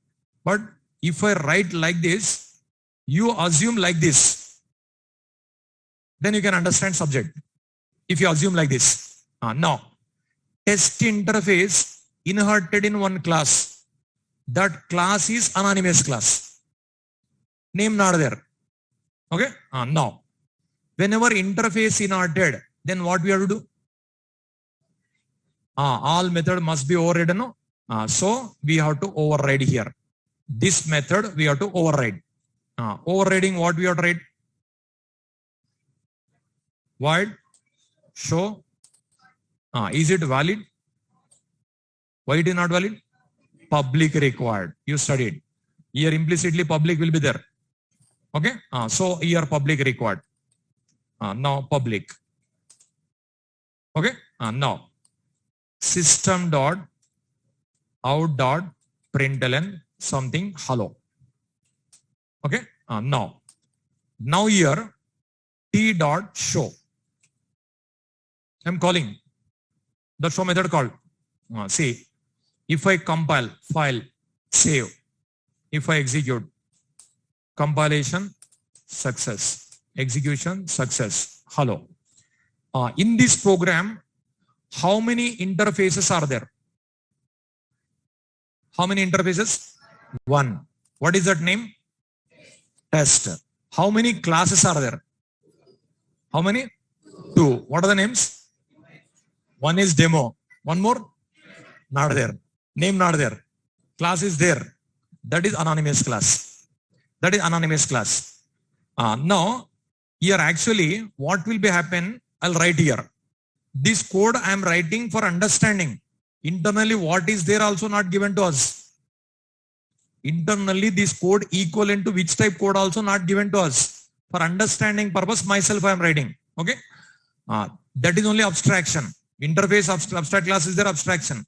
But if I write like this, you assume like this. Then you can understand subject. If you assume like this. Now, test interface inherited in one class. That class is anonymous class. Name not there. Okay. Now, whenever interface inherited, then what we have to do? All method must be overridden. No? So we have to override here. This method we have to override. Overriding what we have to write? Void show Is it valid? Why it is not valid? Public required. You studied. Here implicitly public will be there. Okay. So here public required. Now public. Okay. Now system dot out dot println something hello. Okay. Now here t dot show. I'm calling the show method called. See, if I compile, file, save, if I execute, compilation, success, execution, success, hello. In this program, how many interfaces are there? How many interfaces? One. What is that name? Test. How many classes are there? How many? Two. What are the names? One is demo. One more? Not there. Name not there. Class is there. That is anonymous class. That is anonymous class. Now, here actually what will be happen? I'll write here. This code I am writing for understanding. Internally what is there also not given to us. Internally this code equivalent to which type code also not given to us. For understanding purpose myself I am writing. Okay. That is only abstraction. Interface abstract class is their abstraction.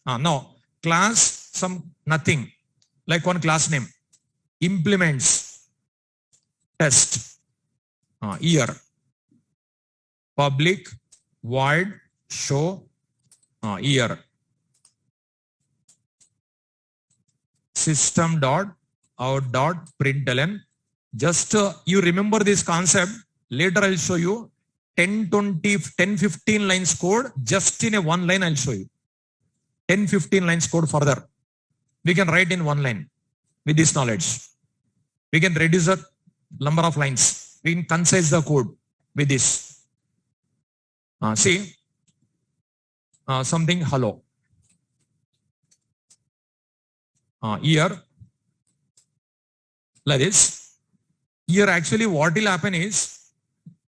Now class some nothing like one class name implements test here public void show here system dot out dot println. Just you remember this concept. Later I'll show you 10-15 lines code just in a one line. I'll show you 10-15 lines code further. We can write in one line with this knowledge. We can reduce the number of lines. We can concise the code with this. See, something hello. Here, like this. Here actually what will happen is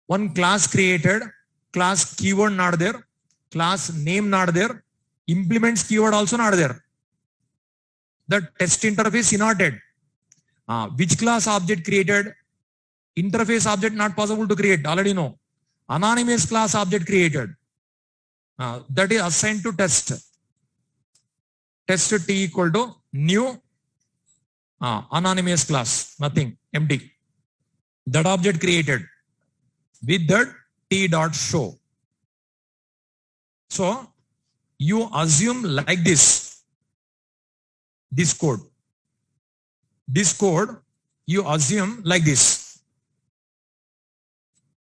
one class created, class keyword not there, class name not there, implements keyword also not there. The test interface inverted. Which class object created? Interface object not possible to create. Already know. Anonymous class object created. That is assigned to test. Test t equal to new anonymous class. Nothing. Empty. That object created. With that t dot show. So you assume like this. This code. This code you assume like this.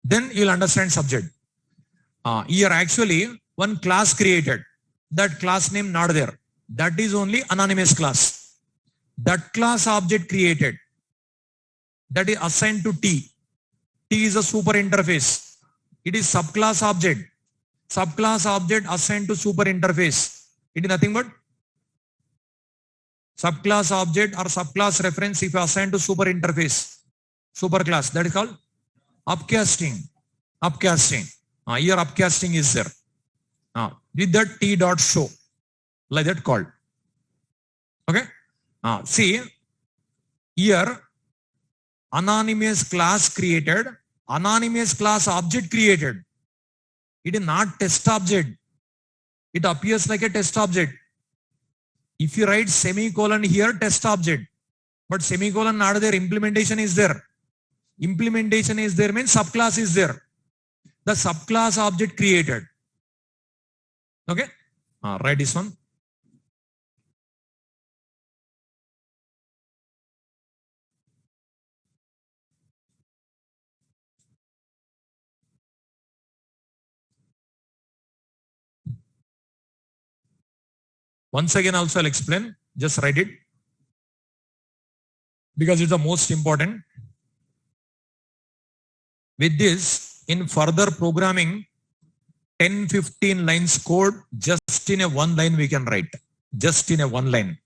Then you'll understand subject. Here actually one class created. That class name not there. That is only anonymous class. That class object created. That is assigned to T. T is a super interface. It is subclass object. Subclass object assigned to super interface. It is nothing but subclass object or subclass reference if assigned to super interface. Superclass. That is called upcasting. Upcasting. Here upcasting is there. With that t dot show. Like that called. Okay. See here anonymous class created, anonymous class object created. It is not test object. It appears like a test object. If you write semicolon here, test object. But semicolon not there, implementation is there. Implementation is there means subclass is there. The subclass object created. Okay. Write this one. Once again also I'll explain. Just write it. Because it's the most important. With this, in further programming, 10-15 lines code just in a one line we can write. Just in a one line.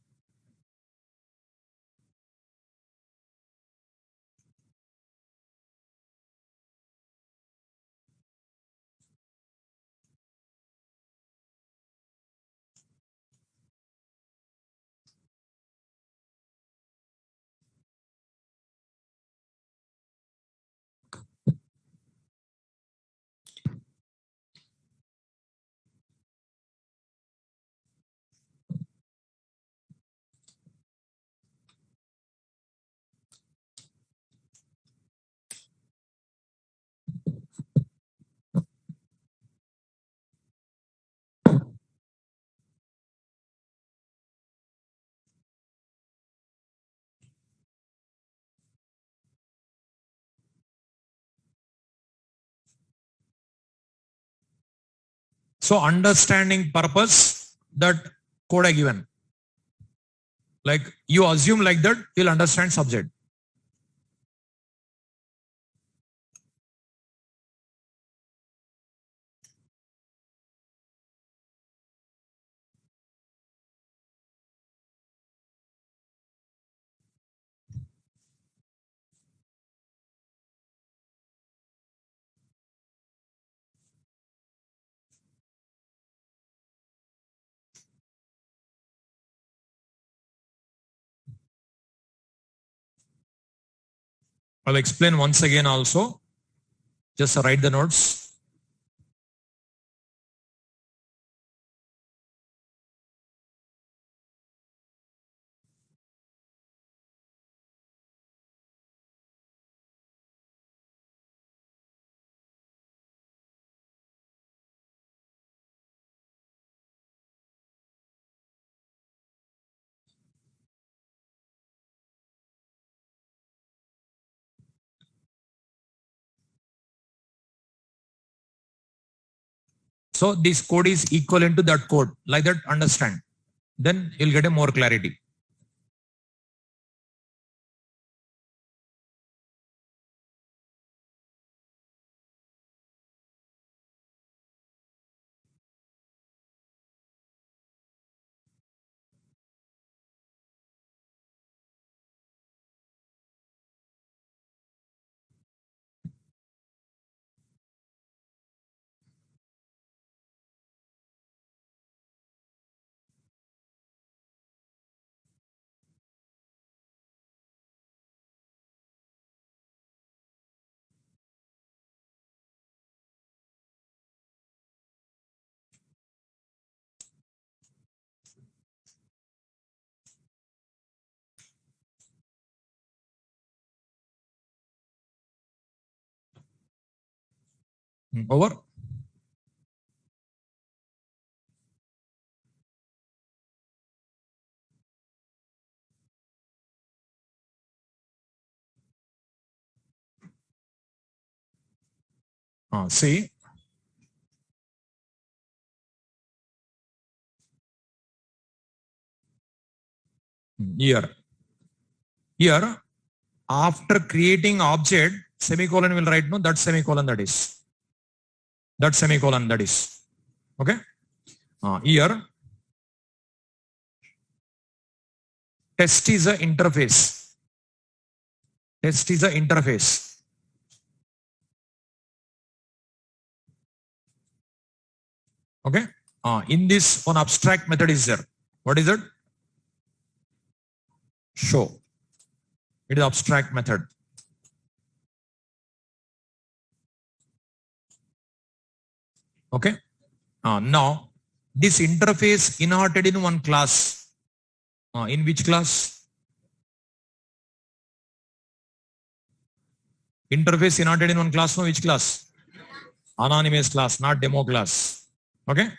So understanding purpose, that code I given. Like you assume like that, you'll understand subject. I'll explain once again also. Just write the notes. So this code is equivalent to that code. Like that, understand. Then you'll get a more clarity. Over. See. Here. Here, after creating object, semicolon will write no, that semicolon that is. That semicolon that is. Okay. Here, test is a interface. Test is a interface. Okay. In this, one abstract method is there. What is it? Show. It is abstract method. Okay. Now, this interface inherited in one class. In which class? Interface inherited in one class. No, which class? Anonymous class, not demo class. Okay.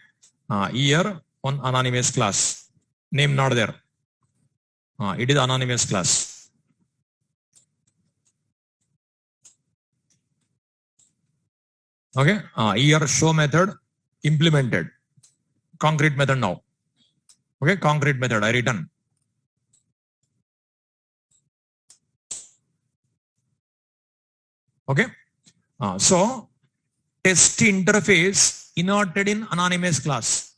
Here, one anonymous class. Name not there. It is anonymous class. Okay. Here, show method implemented. Concrete method now. Okay. Concrete method I written. Okay. So test interface inherited in anonymous class.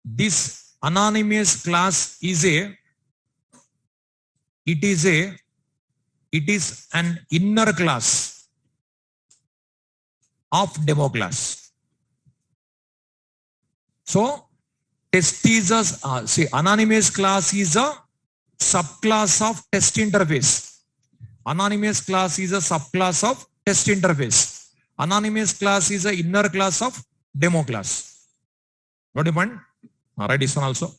This anonymous class is it is an inner class of demo class. So test is see, anonymous class is a subclass of test interface. Anonymous class is a subclass of test interface. Anonymous class is a inner class of demo class. Got your point? Write this one also.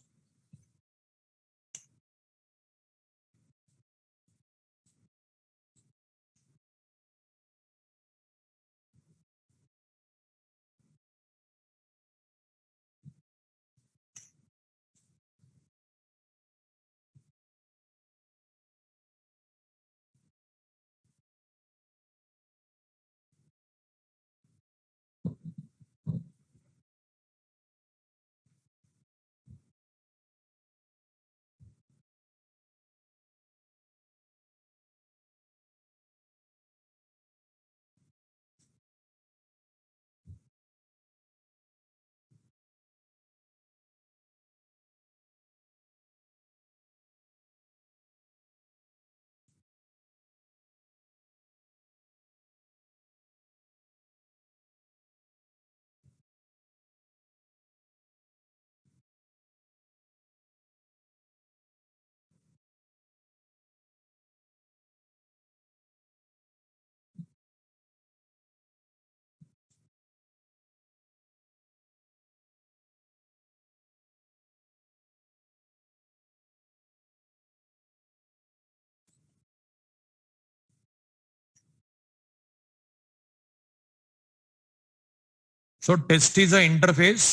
So test is an interface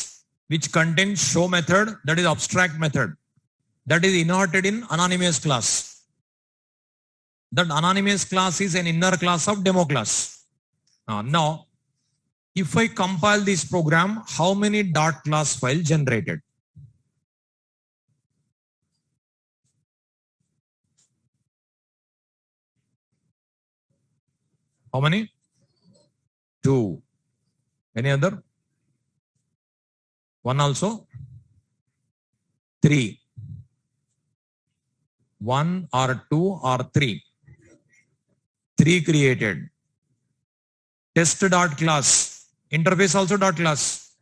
which contains show method, that is abstract method, that is inherited in anonymous class. That anonymous class is an inner class of demo class. Now, if I compile this program, how many dot class file generated? How many? 2. Any other? 1 also? 3. 1 or 2 or 3? 3 created. Test dot class. Interface also dot class.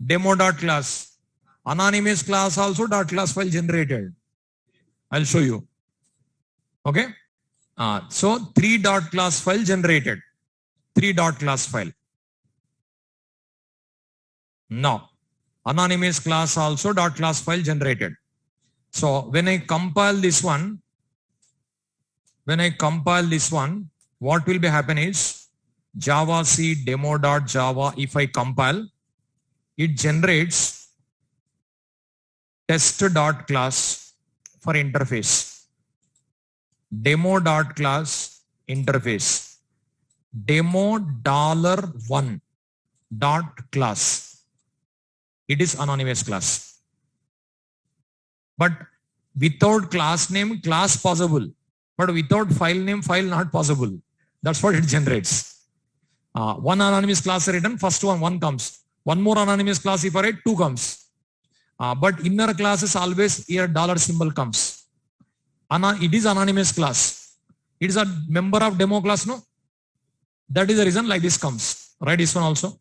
Demo dot class. Anonymous class also dot class file generated. I'll show you. Okay. So 3 dot class file generated. 3 dot class file. Now, anonymous class also dot class file generated. So when I compile this one, what will be happen is Java C demo.java. If I compile, it generates test dot class for interface. Demo dot class interface. Demo $1 dot class. It is anonymous class. But without class name, class possible. But without file name, file not possible. That's what it generates. One anonymous class written, first one comes. One more anonymous class if I write, 2 comes. But inner class is always here dollar symbol comes. It is anonymous class. It is a member of demo class, no? That is the reason like this comes. Write this one also.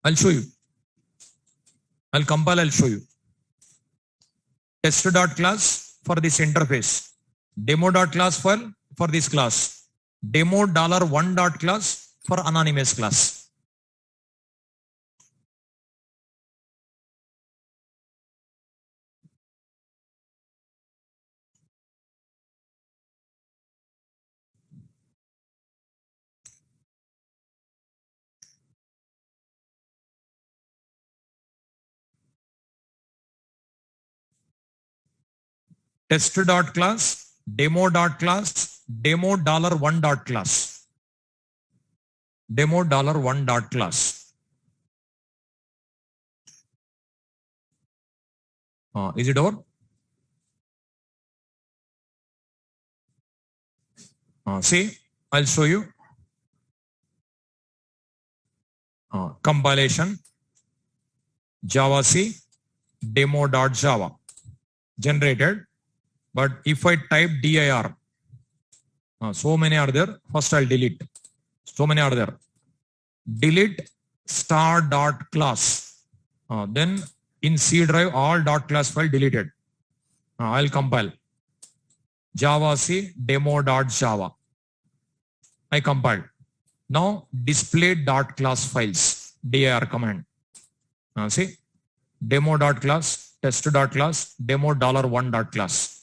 I'll show you. I'll compile, I'll show you. Test dot class for this interface. Demo dot class file for this class. Demo $1 dot class for anonymous class. Test dot class, demo dot class, demo $1 dot class. Demo $1 dot class. Is it over? See, I'll show you. Compilation. Java C demo.java generated. But if I type dir, so many are there. First I'll delete. So many are there. Delete star dot class. Then in C drive, all dot class file deleted. I'll compile. Java C demo.java. I compiled. Now display dot class files. dir command. See, demo dot class, test dot class, demo $1 dot class.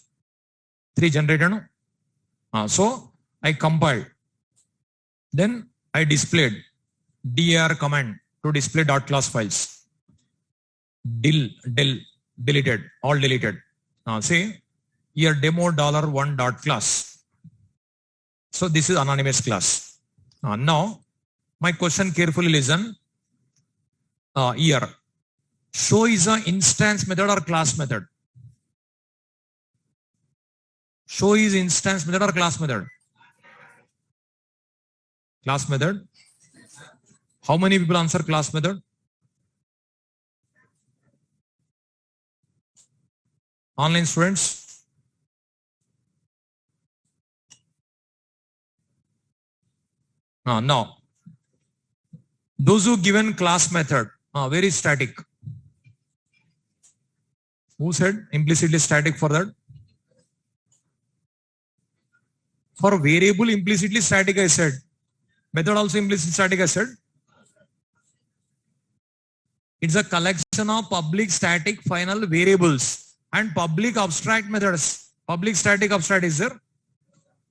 3 generated. No? So I compiled. Then I displayed dir command to display dot class files. Deleted, all deleted. See, here demo $1 dot class. So this is anonymous class. Now my question, carefully listen. Here, show is an instance method or class method? Show is instance method or class method? Class method. How many people answer class method? Online students? No. Those who given class method, very static. Who said implicitly static for that? For variable implicitly static I said. Method also implicitly static I said. It's a collection of public static final variables and public abstract methods. Public static abstract is there?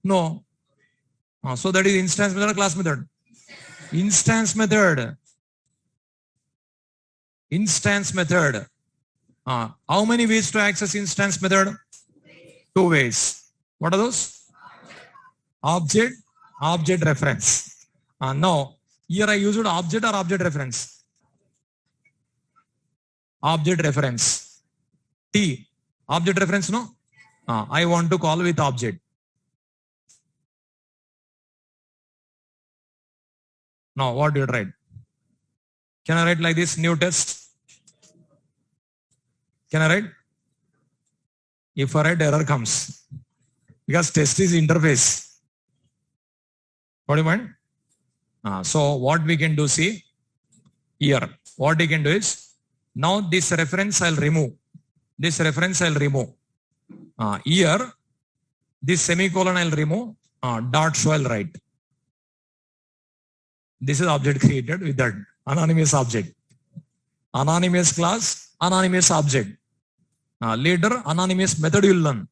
No. So that is instance method or class method? Instance method. Instance method. How many ways to access instance method? 2 ways. What are those? Object reference. Now, here I used object or object reference? Object reference. T. Object reference, no? I want to call with object. Now, what do you write? Can I write like this? New test. Can I write? If I write, error comes. Because test is interface. What do you mind? So what we can do, see here, what we can do is, now this reference I'll remove. This reference I'll remove. Here, this semicolon I'll remove. Dot show I'll write. This is object created with that anonymous object. Anonymous class, anonymous object. Later, anonymous method you'll learn.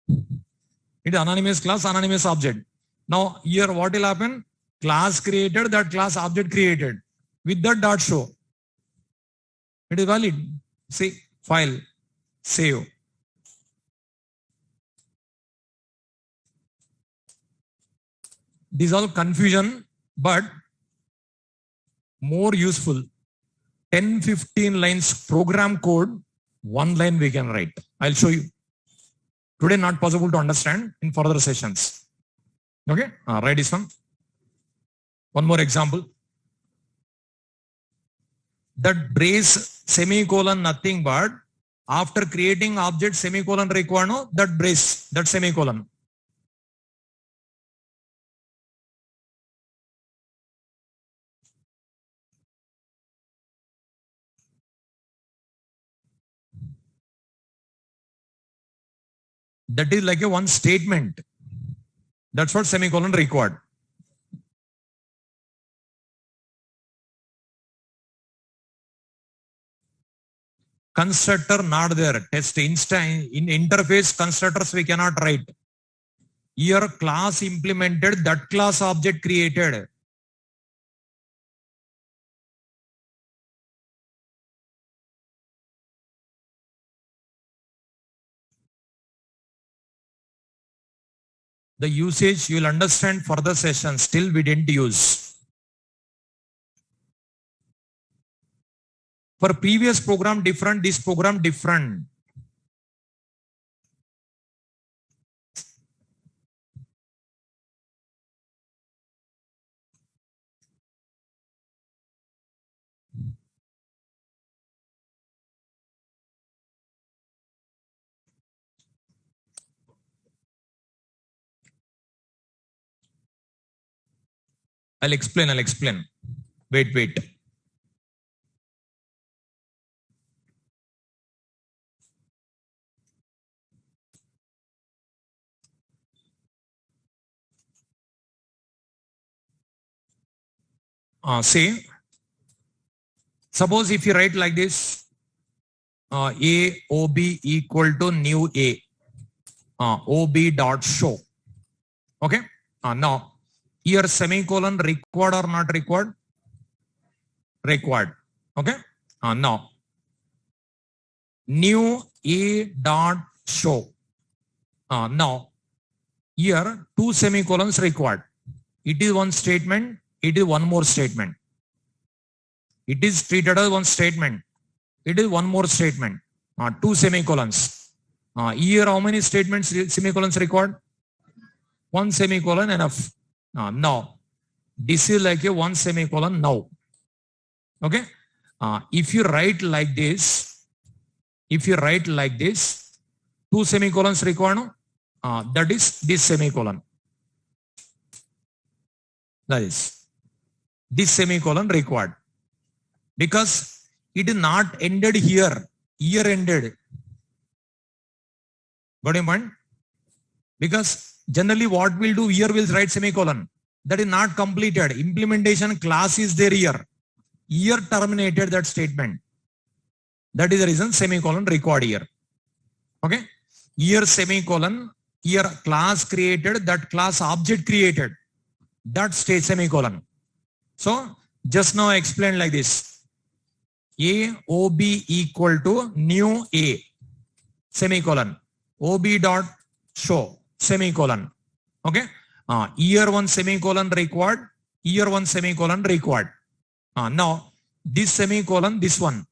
It is anonymous class, anonymous object. Now, here what will happen? Class created, that class object created. With that dot show. It is valid. See, file, save. This is all confusion, but more useful. 10-15 lines program code, 1 line we can write. I'll show you. Today not possible to understand, in further sessions. Okay, write this one. One more example. That brace semicolon nothing but after creating object semicolon required, no? That brace, that semicolon. That is like a one statement. That's what semicolon required. Constructor not there. Test instant in interface constructors we cannot write. Here class implemented, that class object created. The usage you will understand further sessions. Still we didn't use. For previous program different, this program different. I'll explain. Wait. Say, suppose if you write like this, A, OB equal to new A, OB dot show. Okay. Now, here semicolon required or not required? Required. Okay. Now, new A dot show. Now, here 2 semicolons required. It is one statement. It is one more statement. It is treated as one statement. It is one more statement. 2 semicolons. Here how many statements, semicolons required? 1 semicolon enough. Now, this is like a 1 semicolon now. Okay. If you write like this, 2 semicolons required, that is this semicolon. That is this semicolon required. Because it is not ended here. Here ended. Got your point? Because generally what we'll do here, we'll write semicolon. That is not completed. Implementation class is there here. Here terminated that statement. That is the reason semicolon required here. Okay. Here semicolon, here class created, that class object created. That stage semicolon. So just now I explained like this. AOB equal to new A semicolon. OB dot show semicolon. Okay. Year 1 semicolon required. Year 1 semicolon required. Now this semicolon, this one.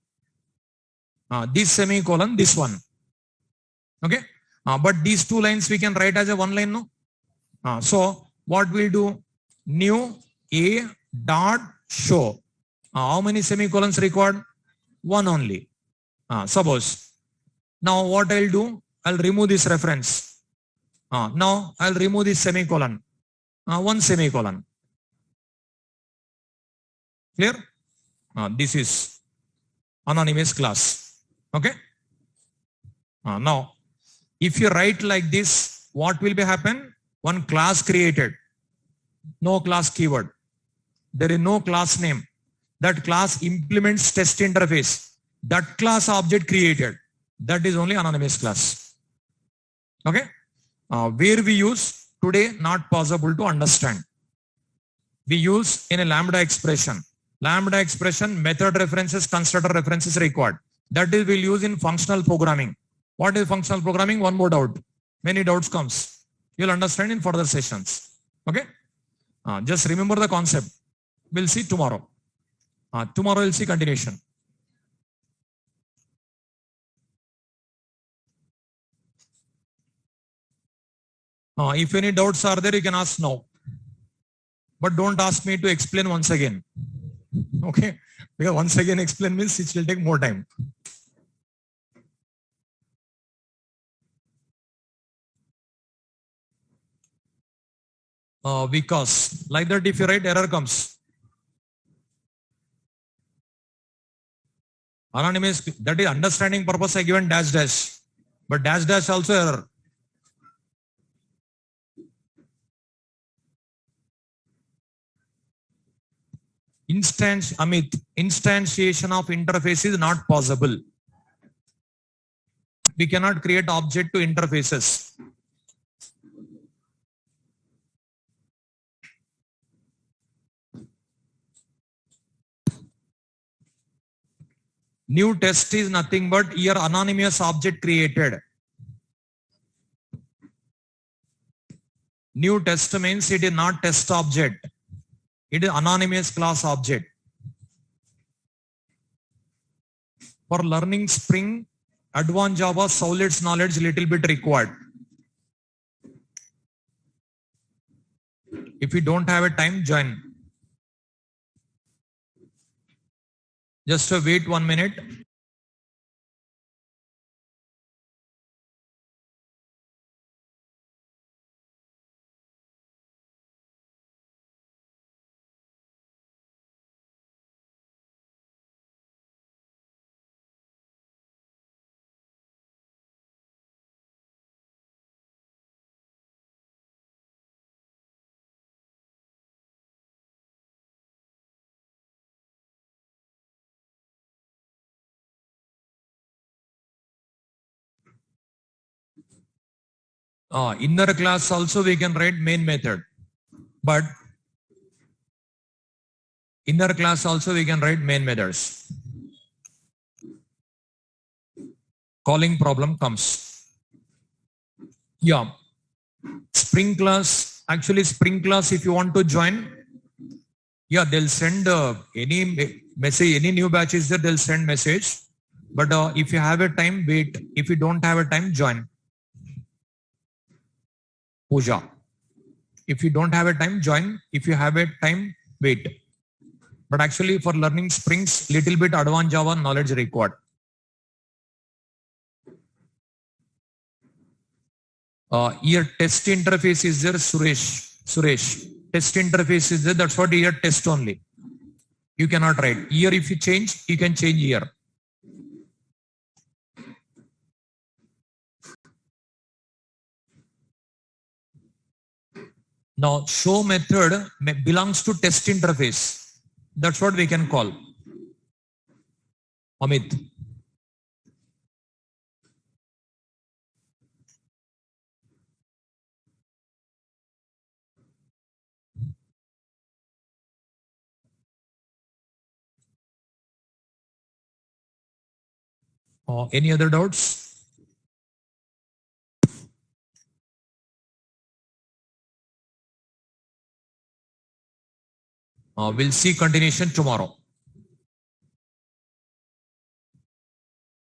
This semicolon, this one. Okay. But these two lines we can write as a one line, no? So what we'll do? New A dot show. How many semicolons required? One only. Suppose. Now what I'll do? I'll remove this reference. Now I'll remove this semicolon. One semicolon. Clear? This is anonymous class. Okay. Now if you write like this, what will be happen? One class created. No class keyword. There is no class name. That class implements test interface. That class object created. That is only anonymous class. Okay. Where we use today, not possible to understand. We use in a lambda expression. Lambda expression, method references, constructor references required. That is we'll use in functional programming. What is functional programming? One more doubt. Many doubts comes. You'll understand in further sessions. Okay. Just remember the concept. We'll see tomorrow. Tomorrow we'll see continuation. If any doubts are there, you can ask now. But don't ask me to explain once again. Okay. Because once again explain means it will take more time. Because like that, if you write, error comes. Anonymous, that is understanding purpose I given dash dash. But dash dash also error. Amit, instantiation of interface is not possible. We cannot create object to interfaces. New test is nothing but your anonymous object created. New test means it is not test object. It is anonymous class object. For learning Spring, Advanced Java, solid knowledge little bit required. If you don't have a time, join. Just wait 1 minute. Inner class also we can write main method, but inner class also we can write main methods. Calling problem comes. Yeah. Spring class, actually Spring class, if you want to join, yeah, they'll send any message, any new batch is there, they'll send message. But if you have a time, wait. If you don't have a time, join. Puja. If you don't have a time, join. If you have a time, wait. But actually for learning Springs, little bit advanced Java knowledge required. Here test interface is there, Suresh. Test interface is there, that's what here test only. You cannot write. Here if you change, you can change here. Now show method belongs to test interface. That's what we can call. Amit. Any other doubts? We'll see continuation tomorrow.